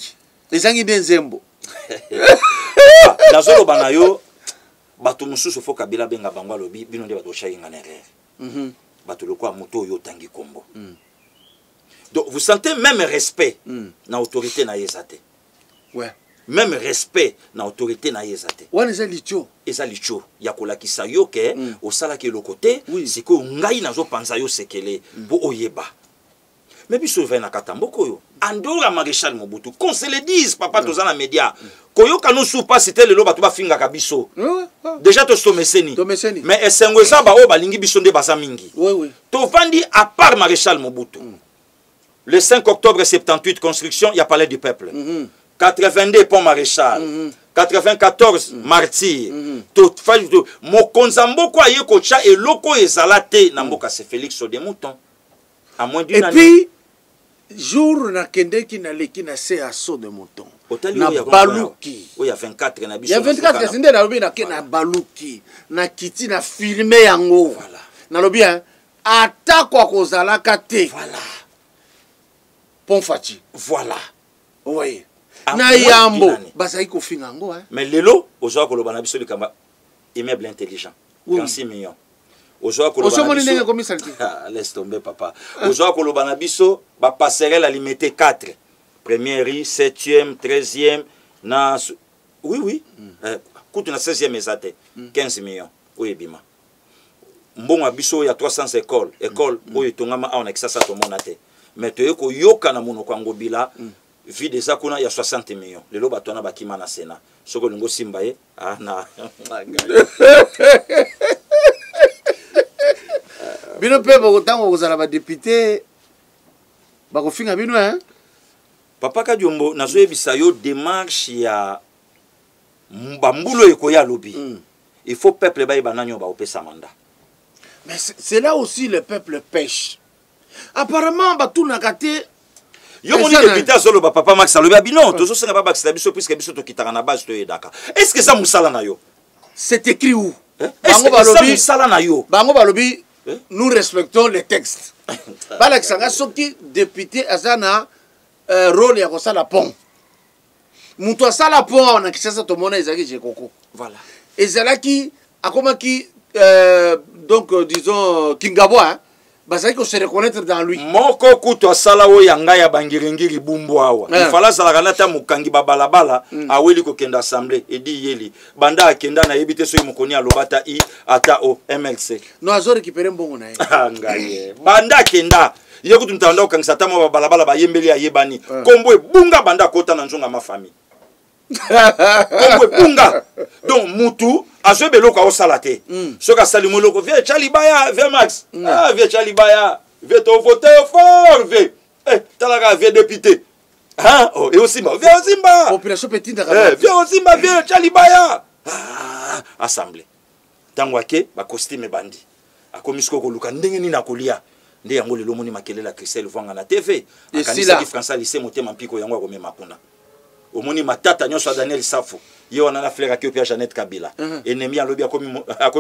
ezangi nzembo nazolo bana yo bato mususu fo Kabila benga bango alobi bino nde bato chainga na erreur bato lokwa moto yo tangi kombo donc vous sentez même respect na autorité na yezate ouais même respect na autorité na yezate wana eza licho ya kolakisa yo ke osala ke lokote siko ngai nazo panza yo sekele bo oyeba mais biso va na katamboko yo andora maréchal Mobutu qu'on se le dise papa tozana média koyoka no soupa c'était le loba to ba finga ka biso déjà to someseni mais esengo eza ba o balingi biso nde basa mingi to vandi à part maréchal Mobutu le 5 octobre 78 construction ya palais du peuple 82 pont maréchal 94 martyr mokonzi mboka aye kotia eloko ezala te na mboka c'est Félix Odemouton à moins d'une année. Et puis jour nakendeki naleki na se asso de mouton na baluki il y a 24 na biso il y a 24 sinde na lobi na ke na baluki na kiti na filmer yango voilà na lobi hein ata kwa kozalaka te voilà pont Fachi voilà oui na yambo bazali kofinga yango hein mais lelo ozoa koloba na biso likamba immeuble intelligent 36 millions ozoa koloba na biso laisse tomber papa ozoa koloba na biso ba passerelle à limiter 4 première rue 7e 13e na oui coûte na 16e ezate 15 millions oyebima mbongo biso ya 300 école oyo tongama a on exasa to monate mais to yeko yoka na monoko ngobila vie des akuna ya 60 millions lelo bato na bakima na Sénat soko lingo simba ye na bino pe boko tango kozala ba député bako finga bino hein papa Kadiombo nazoyebisa yo démarche ya mbambulo ekoya lobi il faut peuple ba bananyo ba opesa mandat mais c'est là aussi le peuple pêche apparemment batou nakate yo moni député azolo ba papa Max alobi abino tozo senga ba Max biso puisque biso to kitaka na base to yedaka est-ce que ça musala na yo c'est écrit où bango balobi musala na yo bango balobi nous respectons les textes bala kisanga soki député azana rôle ya kosala pont mutu asala pont na Kinshasa to mona ezaki jekoko voilà ezalaki akomaki donc disons Kingabwa bazaki ko se reconnaître dans lui moko kuto asala o yanga ya bangiringiri bumbu awa ifala sala kanata mukangi babalabala aweli ko kenda assemblée edi yeli banda akenda na yebite so mukoni alobata i ata o MLC no azo récupérer mbongo na ye ngaye banda kenda yeko tuntanda okangisa tamo babalabala bayembeli ayebani kombo ebunga banda kota na nzonga ma famille kombo ebunga donc mutu azo beloko osala te soka sali moloko vie Chalibaya vie Max vie Chalibaya vie to voter fort vie talaka vie député et aussi vie Osimba population petite vie Osimba vie Chalibaya assemblée tango ake ba costume bandi akomisiko koluka ndenge ni nakolia nde yango lelo moni makelela Christelle Vanga na TV akanisa ki François lycée motema mpiko yango akomema kuna omoni matata nyonso Daniel Safo ye wana na fleur akio pia Jeannette Kabila ennemi alobi akomi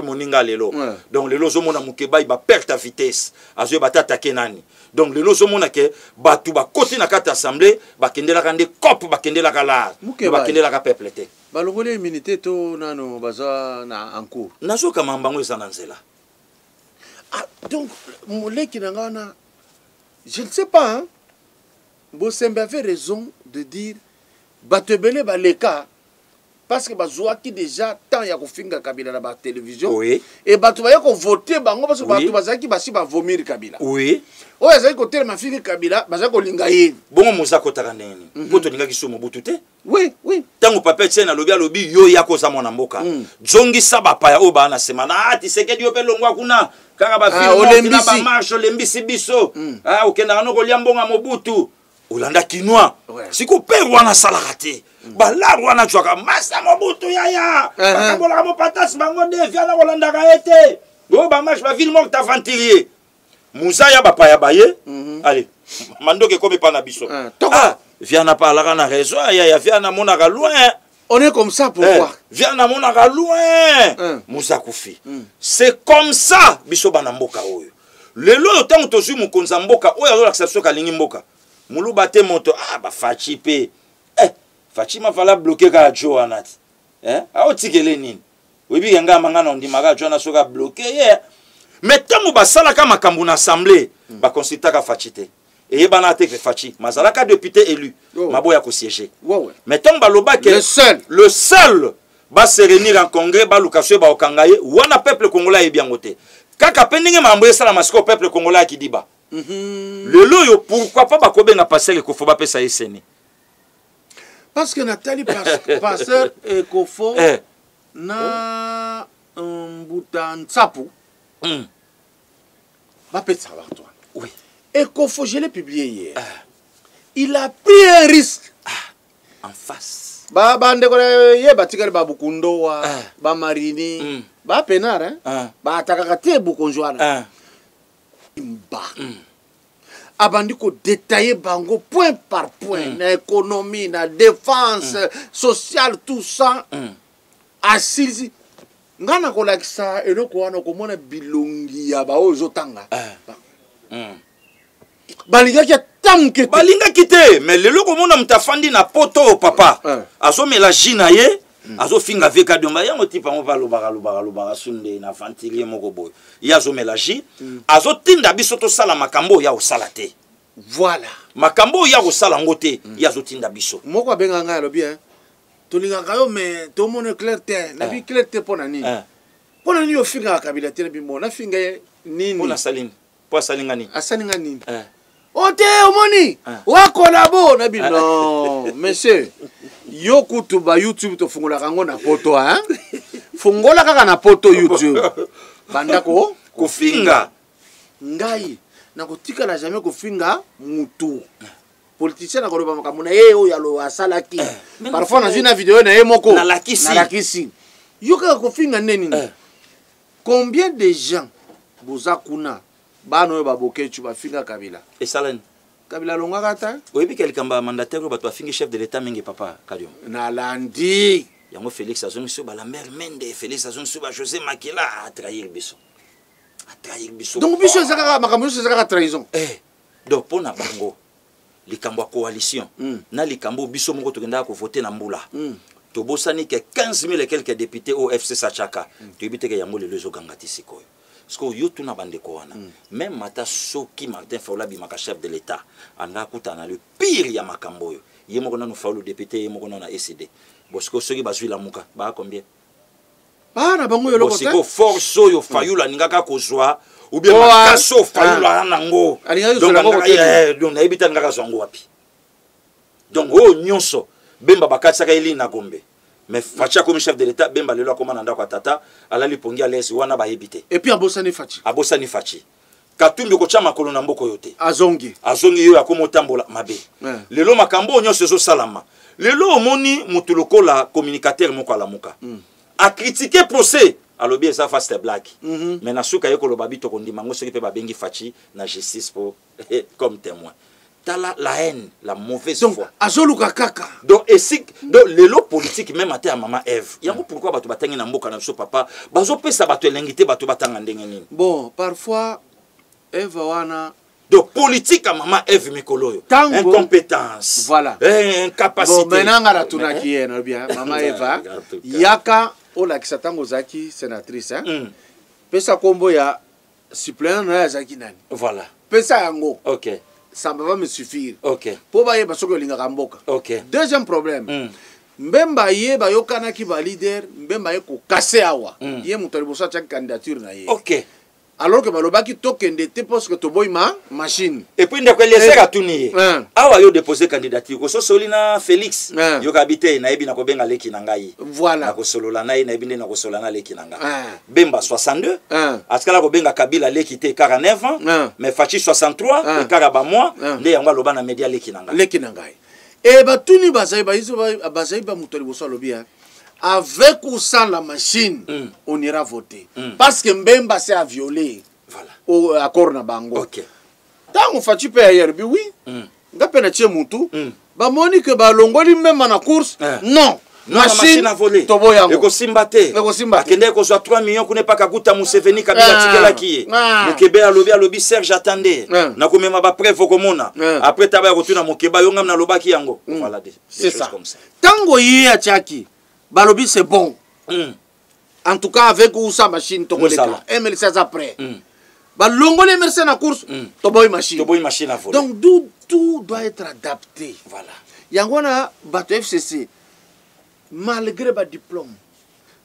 moninga lelo donc lelo zomona mukeba ba perte à vitesse azo batata kenani donc lelo zomona ke batu ba koti na kata assemblée bakendela ka nde cop bakendela ka la bakendela ka peuple te balongole immunité to nano baza na en cours nazo kama mbango eza na nzela donc moleki nangana je ne sais pas hein Bosembe avait raison de dire batebele baleka parce que bazwaki déjà tant ya kofinga Kabila na ba télévision oui et batu ba yako voter bango parce que batu bazaki basi ba vomir Kabila oui o ezali ko tele mafinga Kabila bazaki ko linga ye bongo moza ko taka neni poto linga kiso mobutu te oui tango papa tiena lobi yo yako za mwana mboka jongi saba pa ya oba na semana Tshisekedi yo pe longwa kuna kaka ba film na ba marche olembisi biso okenda no ko liambonga Mobutu Olanda Kinois siko pe wana salaka te bala wana chwaka masa Mobutu yaya bakabola mo patas bango de viana Olanda ka ete go ba marche ba ville morte aventurier Muzaya ba pa ya baye allez mandoke komi pa na biso viana pa la na raison ya viana monaka loin on est comme ça pourquoi viana monaka loin Musa kufi c'est comme ça biso bana mboka oyo lelo tango tozu mukonza mboka oyo azo l'acception ka lingi mboka muluba te moto ba Fachi pe Fachi ma fala bloquer ka Joanat a otikele nini webi yanga mangana ndimaka Joanat soka bloquer mais tango basala ka makambu na assemblée ba consulta ka Fachi te et bana te ke Fachi mazalaka député élu maboya ko siéger mais tango baloba ke le seul ba se réunir en congrès ba lukaswe ba okangaye wana peuple congolais e bien ngote kaka pendinge mambo sala masiko peuple congolais ki diba le loyo pourquoi pas ba kobenga passer le kofo ba pesa eseni parce que Nathalie pasteur et kofo na mbuta nsapu ba pesa ba toi oui et kofo je l'ai publié hier il a pris un risque en face. Bande ye batikali babukundo wa ba marini ba penar ba atakakate bukonjwana ba abandi ko détailler bango point par point na économie na défense sociale tout ça asili ngana ko lakisa eloko wana ko mona bilongi ya ba ozo tanga balingaki tamke balingaki te mais lelo ko mona mtafandi na poto papa azo mélange na ye azo finga veka domba yango tipa mo balobaka sunde na ventilier moko boy ya azo mélange azo tinda biso to sala makambo ya osala te voilà makambo ya osala ngote ya azo tinda biso moko abenga nga lo bien tolingaka yo mais to mona clair te na bi clair te pona nini yo finga kabila te bi mona finga nini pona saline po salinga nini asalinga nini ote omoni wakolabo na bi non monsieur yo kutu ba YouTube to fungola kango na poto fungola kaka na poto YouTube banda ko kofinga ngai na kotika la jamais kofinga mutu politicien na koloba makambo na ye oyo alo asalaki parfois na jina video na ye moko na lakisi yo kaka kofinga neni combien de gens bozakuna bano oyo babokechu bafinga kabila esalani kabila longaka ta oyebi kelikamba mandataire oyo bato bafingi chef de l'état mingi papa Kadiom nalandi yango Félix azongi so Lambert Mende Félix azongi so José Makila a trahir biso donc biso ezaka makambo so ezaka trahison donc pona bango likambo ya coalition na likambo biso moko tokendaka ko voter na mbula tobosani ke 15,000 et quelques députés au FC Sachaka toyebi te ke yango lelo ezokanga ti sikoyo parce que yo tuna bandeko wana même mata soki Martin Fayulu bimaka chef de l'état anga kutana le pire ya makambo yo ye moko nanu Fayulu député ye moko na ECD parce que soki bazwi la muka ba combien na bango yo lokota parce que force yo Fayulu ningaka kozwa ou bien makaso Fayulu nango donc na ebita ngaka zongo wapi donc o nyonso bemba bakatsaka eli na gombe mais Fachi comme chef de l'état bemba lelo akoma na ndako tata alali pongi à l'aise wana ba ebité et puis abosani Fachi Katumbi ko chama makolo na mboko yote azongi yo akoma tambola mabe lelo makambo nyonso ezo salama lelo omoni mutu lokola communicateur moko ala muka a critiquer procès alobi eza fast black mais na suka yeko lo babi to kondima ngo soki pe babengi Fachi na justice pour comme témoin la haine, la mauvaise foi. Azoluka kaka. Donc, l'élo politique, même à maman Eve. Il y a pourquoi tu vas t'engager dans le canal papa. Bazo pe ça va te l'ingiter, tu vas t'engager. Bon, parfois, Eve wana. Donc, politique à maman Eve Mikolo. Incompétence. Voilà. Incapacité. Bon, maintenant, on a tout qui est bien. Maman Eva. Yaka, ola qui s'attend aux acquis, sénatrice. Pesa kombo ya suppléant na zaki nani. Voilà. Pesa yango. Ok. Ça va me suffire. Ok. Pour bailler parce que linga kamboka. Ok. Deuxième problème. Mbemba ye ba yokana ki ba leader, mbemba ye ko casser awa. Ye mutali bosa cha candidature na ye. Ok. Alors que balobaki tokende te parce que to boy machine. Et puis ndako laisser atuni. Awa yo déposer candidature ko so solina Félix. Yo kabité na yebi na ko benga leki na ngai. Voilà. Na ko solola na ye na yebi na ko solola na leki na ngai. Bemba 62. Askala ko benga Kabila leki te 49 ans. Mais Fachi 63 et karaba moi nde yango loba na media leki na ngai. Leki na ngai. Et batuni bazai ba iso bazai ba mutoli bosa lobia. Avec ou sans la machine, on ira voter. Parce que Mbemba s'est violé. Voilà. Au accord na bango. Ok. Tant on fait tu peux ailleurs, oui. Ngape na tie mutu. Ba moni que ba longoli Mbemba na course. Non. Machine a volé. Tobo yango. Eko simbate. Akende ko zwa 3 millions kune pa kakuta Museveni Kabila tikela kiye. Mokebe alobi Serge attendez. Na komema ba preuve komona. Après taba retourna mokeba yo ngam na lobaki yango. Voilà c'est ça. Tango yi a chaki. Balobi c'est bon. En tout cas avec ou sa machine tokoleka. ML16 après. Balongole merci na course. Toboy machine. Toboy machine à voler. Donc tout doit être adapté. Voilà. Yangona bato FCC malgré ba diplôme.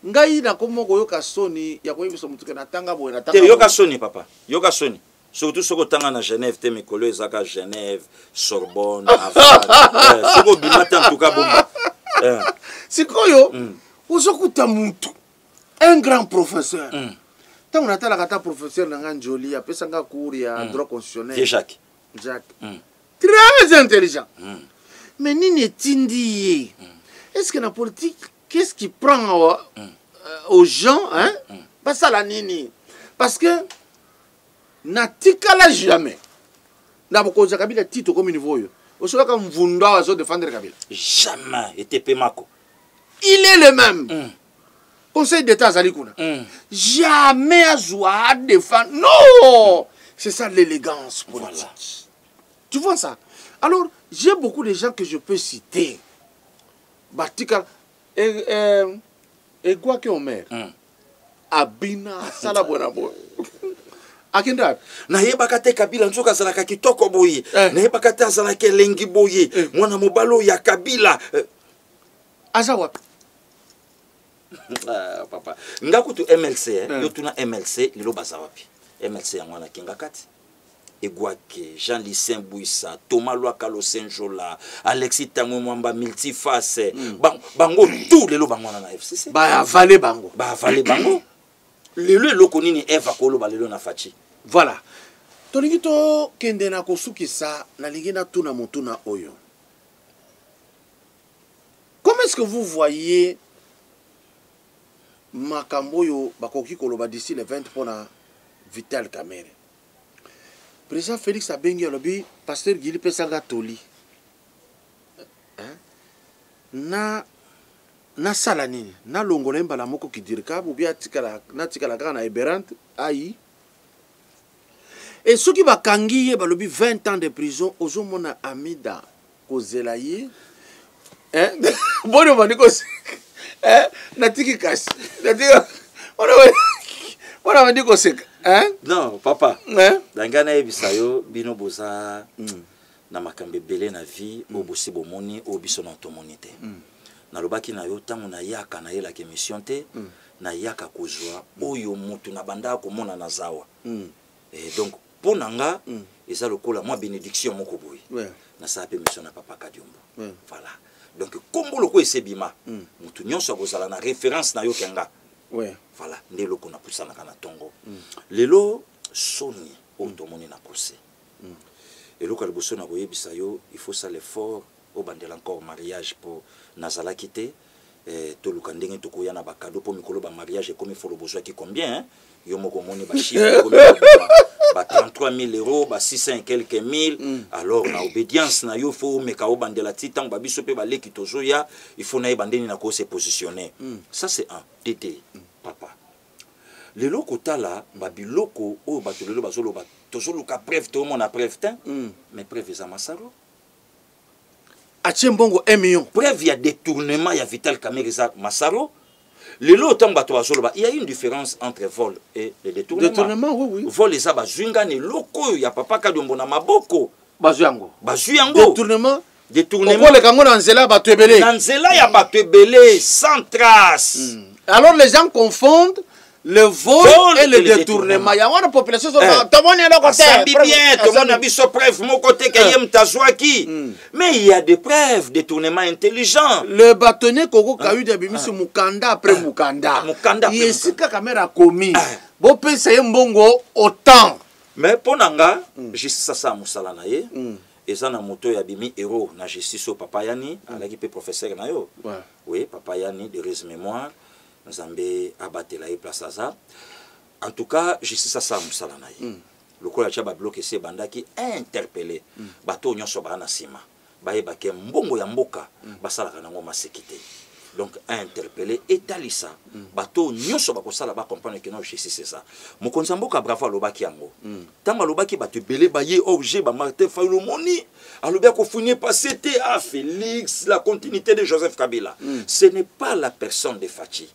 Ngai na komo koyoka soni ya koyebisa mutuke na tanga boye na tanga. Te yoka soni papa. Yoka soni. Surtout soko tanga na Genève te mikolo ezaka Genève, Sorbonne, Harvard. Soko bimata en tout cas bomba. Sikoyo, uzokuta mutu un grand professeur. Tant on a la professeur Nangan Jolie, après ça cours ya droit constitutionnel. Jacques. Très intelligent. mais nini etindi. Est-ce que la politique, qu'est-ce qui prend aux gens, hein? Pas ça la nini. Parce que natikala jamais. D'abord, Kabila titre comme niveau. Osoka comme Vunda à défendre Kabila. Jamais été Pemako. Il est le même. Conseil d'État Zalikuna. Jamais à Zoua défendre. Non! C'est ça l'élégance politique. Voilà. Tu vois ça? Alors, j'ai beaucoup de gens que je peux citer. Batika et quoi que Omer. Abina Salabonabo. Akindra. Na yebaka te Kabila nzoka zalaka kitoko boye. Na yebaka te azalaka elengi boye. Mwana mobalo ya Kabila. Azawa. Papa. Ngakutu MLC, yo tuna MLC lilo bazawapi. MLC ya mwana kinga kati. Egwake, Jean-Lucien Bouissa, Thomas Loakalo Senjola, Alexis Tamouamba Multiface, bango tout lelo bangwana na FCC. Ba avalé bango. Ba avalé bango. Lelo eloko nini Eva Kolo ba lelo na fachi. Voilà. Toningito kende na kosuki sa na ligena tuna motuna oyo. Comment est-ce que vous voyez Makamboyo bakoki koloba d'ici le 20 pour la Vital Kamere? Président Félix Abengi alobi pasteur Gili Pesanga Toli. Na sala nini? Na longola mbala moko kidirika ou bien tikala na tikala kana eberante ai. Et ceux qui bakangi ye balobi 20 ans de prison ozomona Amida kozelaye. Bono bandiko natiki kasi. Natiki on dit que c'est non papa dangana ebisayo bino boza na makambe belé na vie obosi bomoni obiso na tomonité na lobaki na yo tango na yaka na yela ke mission te na yaka kozwa oyo mutu na banda ko mona na zawa et donc ponanga eza lokola moi bénédiction moko boye na sa pe mission na papa Kadiombo voilà donc kombo loko esebima mutu nyonso kozala na référence na yo kenga. Ouais. Voilà, ndelo kona pusana kana tongo. Lelo soni otomoni na procès. Et le kalboso na boyebisa yo, il faut ça l'effort au bandela encore mariage pour nazala kité to lukandenge to koya na bakado pour mikolo ba mariage comme il faut le besoin qui combien hein? Yo moko moni ba chiffre comme ba 33 000 euros, ba 600 et quelques mille. Alors na obédience na yo faut meka o bandela titan ba biso pe ba leki tozoya, il faut na bandeni na ko se positionner. Ça c'est un tété papa. Le loko tala ba biloko o ba to lelo ba zolo ba tozolo ka preuve to mon a preuve tin mais preuve za masaro. Achembongo 1 million. Preuve ya détournement ya Vital Kamere za masaro. Le lot il y a une différence entre vol et le détournement. Détournement, oui, oui. Vol les aba zunga ne loko ya papa Kadiombo na maboko. Bazuyango. Bazuyango. Détournement. Pourquoi les Kango Nanzela batebele? Nanzela ya batebele sans trace. Alors les gens confondent le vol et le détournement. Il y a une population qui mais il y a des preuves de détournement intelligent. Le bâtonnier Koko Kayu de Bimi sur Mukanda après Mukanda. Il est si que la caméra a commis. Bon, c'est un bongo autant. Mais pour Nanga, justice ça Moussala naye. Et ça na moto ya bimi héros na justice au papa Yani, à l'équipe professeur na yo. Oui, papa Yani de raison mémoire. Nzambe abatela e place ça. En tout cas, justice ça Moussala naye. Le kola chaba bloqué se bandaki interpellé. Bato nyonso ba na sima. Baeba ke mbongo ya mboka basala kana ngoma sécurité. Donc interpellé et talisa. Bato nyonso ba kosala ba comprendre que non justice c'est ça. Mokonza mboka bravo lobaki yango. Tanga lobaki ba te belé ba ye objet ba Martin Fayulu moni. Alobia ko fouiner passer à Félix la continuité de Joseph Kabila. Ce n'est pas la personne de Fachi.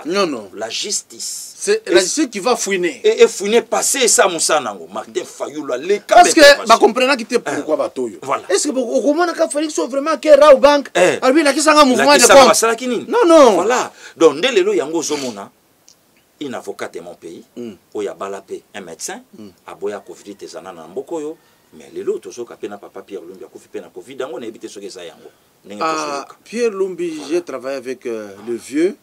Non, non. La justice. C'est la justice qui va fouiner. Et fouiner, passer ça, Moussanango. Martin Fayulu, les cas. Parce que, bah, comprenez qui était pourquoi Batoyo. Voilà. Est-ce que, au moment où Félix soit vraiment qui est Rao Bank, alors il a qui un mouvement de compte. Non, non. Voilà. Donc, dès le Yango Zomona, un avocat de mon pays, où il y a Balapé, un médecin, à Boya Covid, Tezana, Nambokoyo. Mais les autres, ceux qui ont papa Pierre Lumbi, qui ont Covid, on a évité ce que ça y a. Pierre Lumbi, voilà. J'ai travaillé avec le vieux.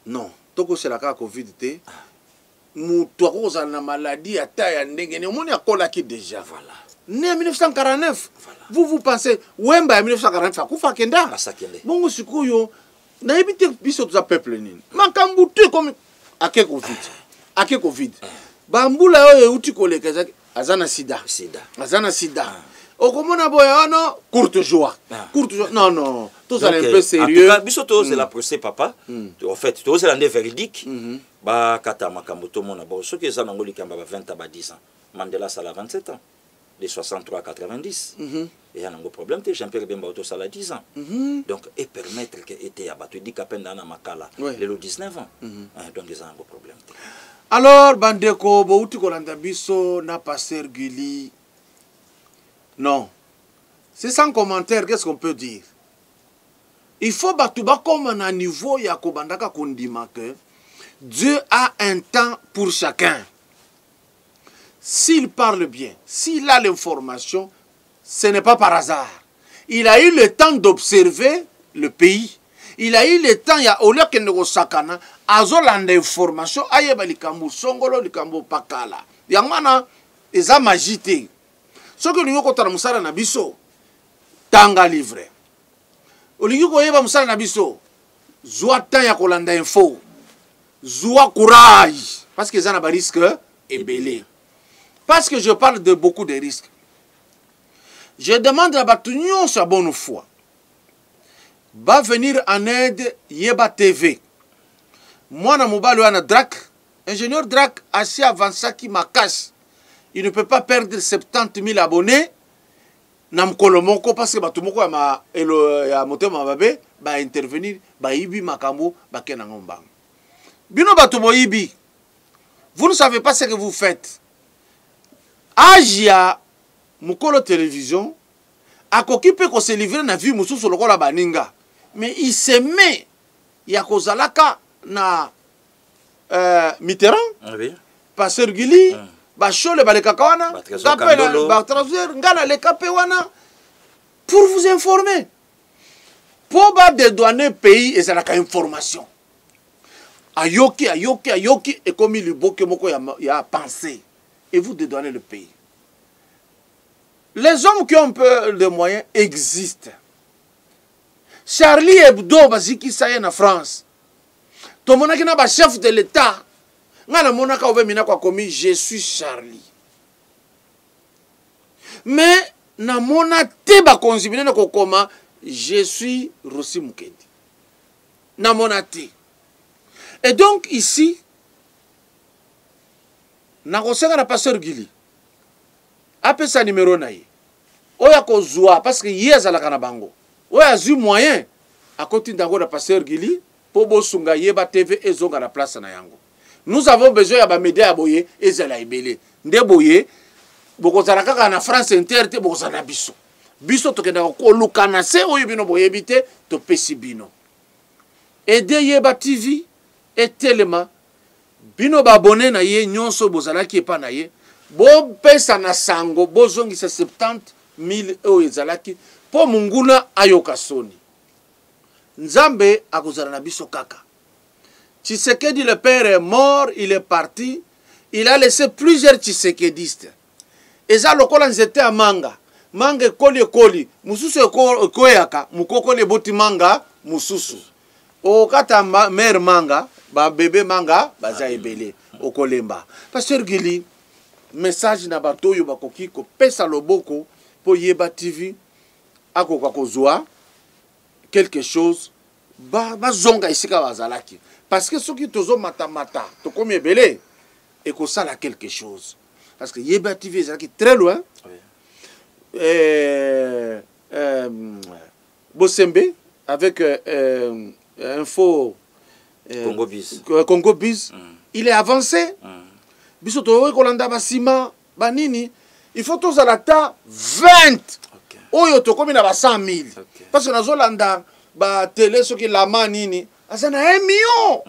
Non, Toko c'est la cas Covid. Moutouako a une maladie à taille, on a déjà. Voilà. né en 1949. Voilà. Vous pensez, Wemba en 1949, Akufa Kenda. Bon, Sikuyo, n'a évité biso tout ça peuple nini. Makambuté comme ake Covid. Bambula yo uti koleka azana sida. Azana sida. Okomona boya no courte joie. Non, tout ça un peu sérieux. En tout cas, biso to c'est la procès papa. En fait, to c'est l'année véridique. Ba kata makambuto mona bo ce que ça ngoli kamba 20 à 10 ans. Mandela ça a 27 ans. De 63 à 90. Et il y a un problème, Jean-Pierre Bemba Auto, ça a 10 ans. Donc, et permettre qu'il ait abattu, dit qu'à peine dans la Makala, il a 19 ans. Donc, il y a un problème. Alors, Bandeko, Bouti Kolandabiso, n'a pas Sergili. Non. C'est sans commentaire, qu'est-ce qu'on peut dire? Il faut battre comme un niveau, Yakobandaka Kondima que Dieu a un temps pour chacun. S'il parle bien, s'il a l'information, ce n'est pas par hasard. Il a eu le temps d'observer le pays. Il a eu le temps, il y a au lieu que nous sakana, azola d'information, ayeba likambo songolo likambo pakala. Yangana eza magité. Ce que nous avons fait musala na biso, tanga livre. Olingi ko yeba musala na biso, zwa temps ya kolanda info, zwa courage, parce que ça na ba risque ebelé. Parce que je parle de beaucoup de risques. Je demande à Batunion sa bonne foi. Va venir en aide Yeba TV. Moi, na mobile wana Drac, ingénieur Drac, assez avancé qui m'a casse. Il ne peut pas perdre 70 000 abonnés. Nam kolomoko parce que batumoko ya motema mabe ba intervenir ba ibi makambo ba kenangomba. Bino batumo ibi. Vous ne savez pas ce que vous faites. Agia Mukolo télévision a occupé qu'on se livrer na vie mususu lokola baninga, mais il se met ya kozalaka na Mitterrand, Pasteur Gili, Bachole balekaka wana, ba transfert ngana le kapé wana pour vous informer. Pour ba dédouaner pays et ça la information. Ayoki et comme il boke moko ya pensé. Et vous dédouanez le pays. Les hommes qui ont un peu de moyens existent. Charlie Hebdo, basiki saye na France. Tout le monde qui n'a chef de l'État. Ngana monaka oube minako komi je suis Charlie. Mais na mona te ba konzibine na kokoma je suis Rossi Mukendi. Na mona te. Et donc ici Nakosenga na Pasteur Gili. Appelle sa numéro naïe. Oya ko zoua parce que yeza la kanabango. Oya zu moyen à côté d'ango na Pasteur Gili pour bosunga Yeba TV et zonga la place na yango. Nous avons besoin ya ba média ya boye ezala ibele. Nde boye boko zalaka na France Inter te boko zana biso. Biso tokenda ko lukana se oyo bino boye bité to pesi bino. Aider Yeba TV et tellement bino ba abonné na ye nyonso bozalaki epa na ye bo pesa na sango bozongi sa 70 000 euro ezalaki po munguna ayoka soni nzambe akozala na biso kaka. Tshisekedi le père est mort, il est parti, il a laissé plusieurs tshisekedistes. Eza lokola nzete ya manga ekoli mususu ekoyaka mukoko le boti manga mususu okata mère manga ba bébé manga baza ebele okolemba. Pasteur Gili message na bato yo bakoki ko pesa loboko po Yeba TV akoka kozwa quelque chose ba zonga isika bazalaki parce que soki tozo mata to komi ebele et ko sala quelque chose parce que Yeba TV ezalaki très loin. Bosembe avec info Congo Biz, il est avancé. Bisoto Kolanda Basima, Banini, il faut tous à la ta 20. Oyo to comme il a 100 000. Parce que dans Zolanda, ba télé ce qui la manini, azana 1 million.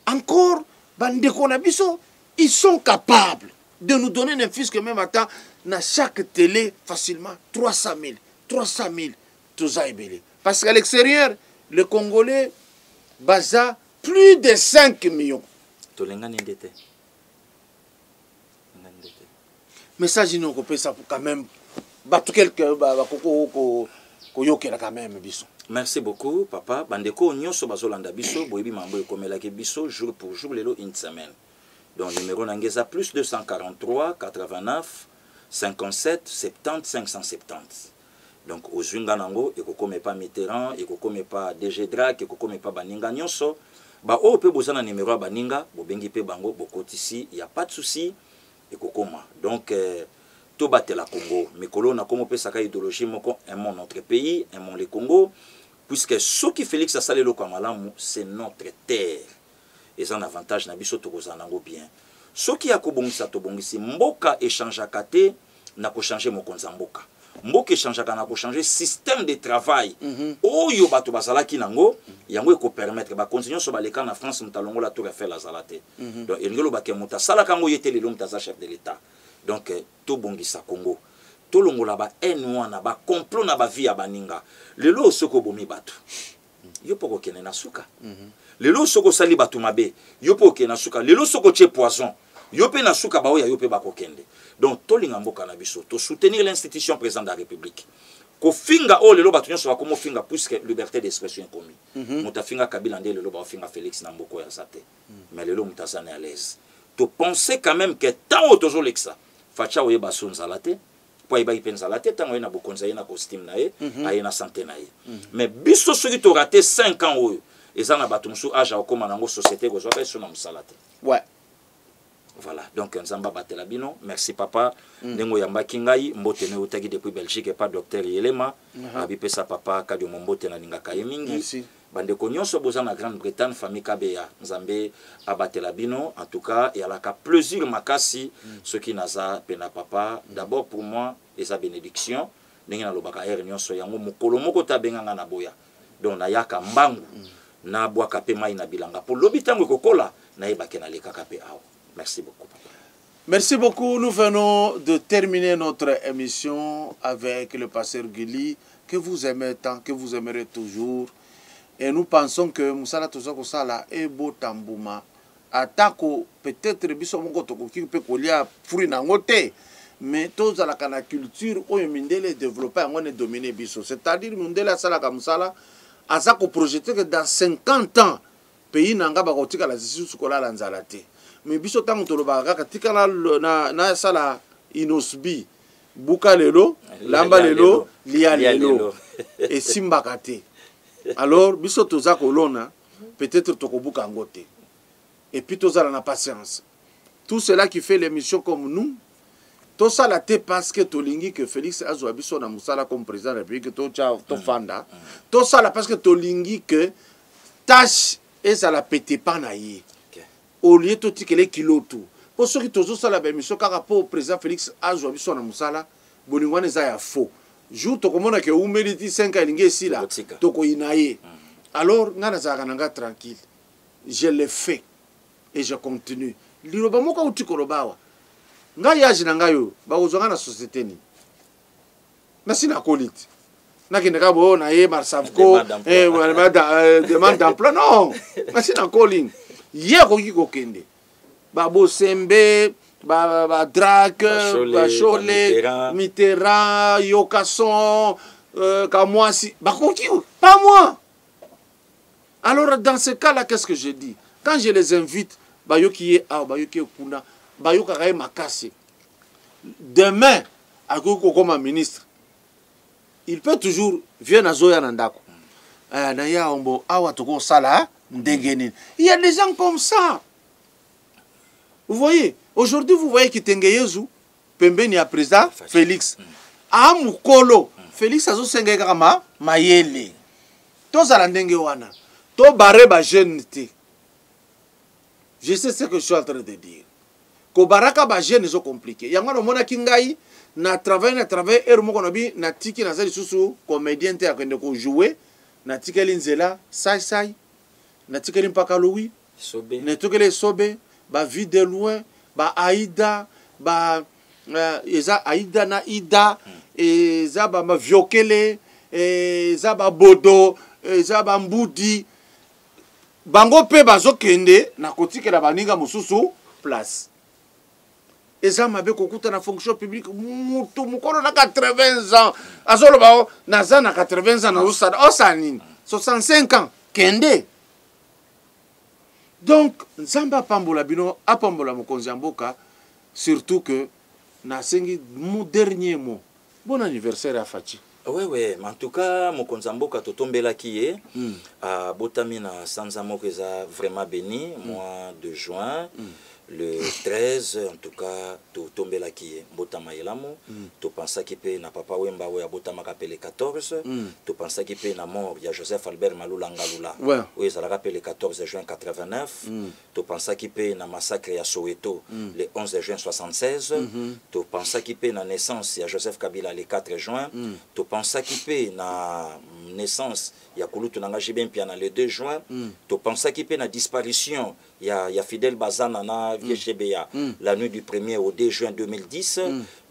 Encore, Bandekonabiso, ils sont capables de nous donner un fisc même à temps, dans chaque télé facilement 300 000, 300 000, tout ça est belé. Parce qu'à l'extérieur, le Congolais, baza plus de 5 millions. message nous on peut ça pour quand même battre quelques quand même biso. Merci beaucoup papa. Bandeko nyonso bazolanda biso boyebi mambo ekomelaki biso jour pour jour lelo une semaine. Donc numéro nangeza plus 243 89 57 70 570. Donc aux Nango, et kokome pas Mitterrand, et kokome pas DG Drac, et kokome pas Baninga nyonso. Ba o pe bozana numéro Baninga, bobengi pe bango, bokotisi, il n'y a pas de souci, et kokoma. Donc tout batte la Congo. Mais colons a comme pe saka idéologie moko aimons notre pays, aimons le Congo, puisque ce qui Félix a salé le Kamalamu, c'est notre terre. Et c'est un avantage na biso tokozanango bien. Ce qui a kobongisa tobongisi mboka échange akate na ko changer mokonza mboka. Mboka échange akana ko changer système de travail. Oyo bato bazalaki nango yango eko permettre ba continuer so baleka na France mutalongo la tour Eiffel la zalate. Donc engelo ba kemuta sala kango yete le lomta za chef de l'état. Donc to bongisa Congo. To longola ba enwa na ba complot na ba vie ya baninga. Lelo soko bomi bato. Yo poko kene na suka. Lelo soko sali bato mabe. Yo poko kene na suka. Lelo soko tie poison. Yo pe na suka ba oya yo pe ba kokende. Donc to linga mboka na biso to soutenir l'institution président de la République. Ko finga o lelo bato nyonso ba komo finga puisque liberté d'expression est commis. Muta finga Kabila ndé lelo ba finga Félix na mboko ya sate. Mais lelo mutasane à l'aise. To penser quand même que tant autozo lexa. Facha oye ba sonzalate. Po iba ipenzalate tant oye na bokonza na costume na ye, aye na santé na ye. Mais biso soki to raté 5 ans oyo. Ezana bato musu age okoma nango société ko zo ba so na musalate. Ouais. Voilà, donc Nzamba Batela Bino, merci papa. Nengo Yamba Kingai, Mbotene Utagi depuis Belgique et pas docteur Yelema. Abipesa papa, Kadio Mombote na Ningaka Yemingi. Merci. Bandeko Nyonso Boza na Grande-Bretagne, famille Kabeya, Nzambe Abatela Bino, en tout cas, et à la cas plaisir Makasi, ce qui naza pena papa. D'abord pour moi, et sa bénédiction, Nengena Lobaka R Nyonso Yango, Mukolomoko Tabenganga Naboya. Donc Nayaka Mbangu, na Boaka Pema ina Bilanga. Pour l'obitango Kokola, Naebake na Leka Kape Ao. Merci beaucoup, papa. Merci beaucoup. Nous venons de terminer notre émission avec le pasteur Gili, que vous aimez tant, que vous aimerez toujours. Et nous pensons que Moussala Tozako Sala est beau tambouma. Atako, peut-être, Bissomoko Tokoki peut coller fruit nangote. Mais tous à la culture, où Mindele développé, on est dominé Bisso. C'est-à-dire, Mindele Sala Kamsala, à ça qu'on projette que dans 50 ans, pays n'anga bakotika la justice scolaire l'anzalate. Mais biso tango toloba katika na sala inosbi buka lelo lamba lelo lia lelo et simba kate. Alors biso toza kolona peut-être tokobuka ngote. Et puis toza la patience. Tout cela qui fait l'émission comme nous, tout ça la té parce que tolingi que Félix azwa biso na musala comme président de la République to fanda. Tout ça la parce que tolingi que tâche et ça la pété pas naïe. Au lieu de tout les kilos tout. Pour ceux qui ont ça la émission car rapport au président Félix Azwa biso na musala, bolingwana eza ya faux. Jour to komona que humilité 5 ans lingi ici là. To ko inaye. Alors ngana za kananga tranquille. Je l'ai fait et je continue. Liloba moko uti kolobawa. Nga yaji na ngayo ba ozonga na société ni. Na sina kolite. Na kineka bo na ye Marsavco demande d'emploi non. Na sina calling. Hier koki kokende babo sembe ba Drac ba Chole Mitterrand Yokason Kamwasi ba koki pas moi. Alors dans ce cas là qu'est-ce que je dis quand je les invite ba yoki a ba yoki kuna ba yoka kae makasi demain akoko comme ministre il peut toujours venir azoya na ndako na ya ombo awa toko sala. Il y a des gens comme ça. Vous voyez, aujourd'hui, vous voyez que Tengeyezu, Pembeni a président Félix. Amukolo, Félix a zosenge kama mayele. To zalandenge wana. To bareba jeune te. Je sais ce que je suis en train de dire. Ko baraka ba jeune zo compliqué. Yango mona kingai na travail moko nobi na tiki na zali susu comédien te akende ko jouer na tiki linzela sai. Natikeli mpaka Louis, natikeli sobe, ba vie de loin, ba Aïda, ba eza Aïda na Ida, eza ba Viokele, eza ba Bodo, eza ba Mbudi, bango pe bazo kende na kotikela baninga mususu place. eza mabe kokuta na fonction publique mutu mukolo na 80 ans azoloba naza na 80 ans na osala nini 65 ans kende. Donc nzambe apambola bino apambola mokonzi ya mboka, surtout que nasengi mon dernier mot. Bon anniversaire à Fachi. Oui, oui, mais en tout cas, mokonzi ya mboka totombelaki ye botami na sanza moko eza vraiment béni, mois de juin. Le 13, en tout cas, tout tombé là qui est Botama Yelamo. Tu penses qu'il peut na papa Wemba ou à Botama le 14. Tu penses qu'il peut na mort, il y a Joseph Albert Malula Ngalula. Oui, ça l'a rappelé le 14 juin 89. Tu penses qu'il peut na massacre à Soweto le 11 juin 76. Tu penses qu'il peut na naissance, il y a Joseph Kabila le 4 juin. Tu penses qu'il peut na naissance, il y a Kouloutou Nangajibin Piana le 2 juin. Tu penses qu'il peut na disparition, il y a Fidel Bazana la nuit du 1er au 2 juin 2010.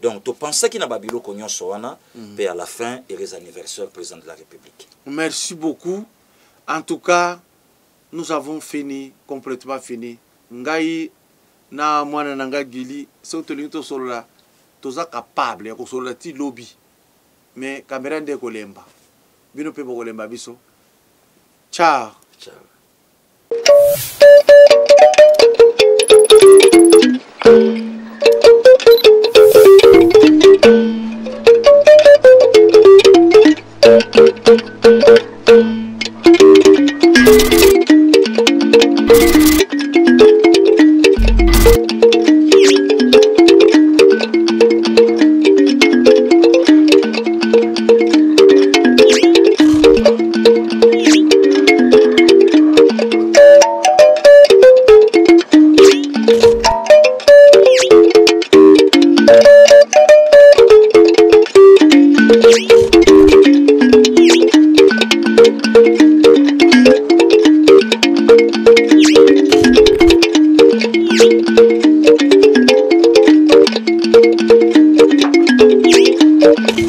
Donc, tu penses qu'il n'y a pas de Konyon Soana, puis à la fin, il est anniversaire président de la République. Merci beaucoup. En tout cas, nous avons fini, complètement fini. Ngai na mwana nanga gili, so tolinto solola, toza capable ya kosolola ti lobby. Mais caméra nde kolemba. Bino pe kolemba biso. Ciao. Ciao. Thank you.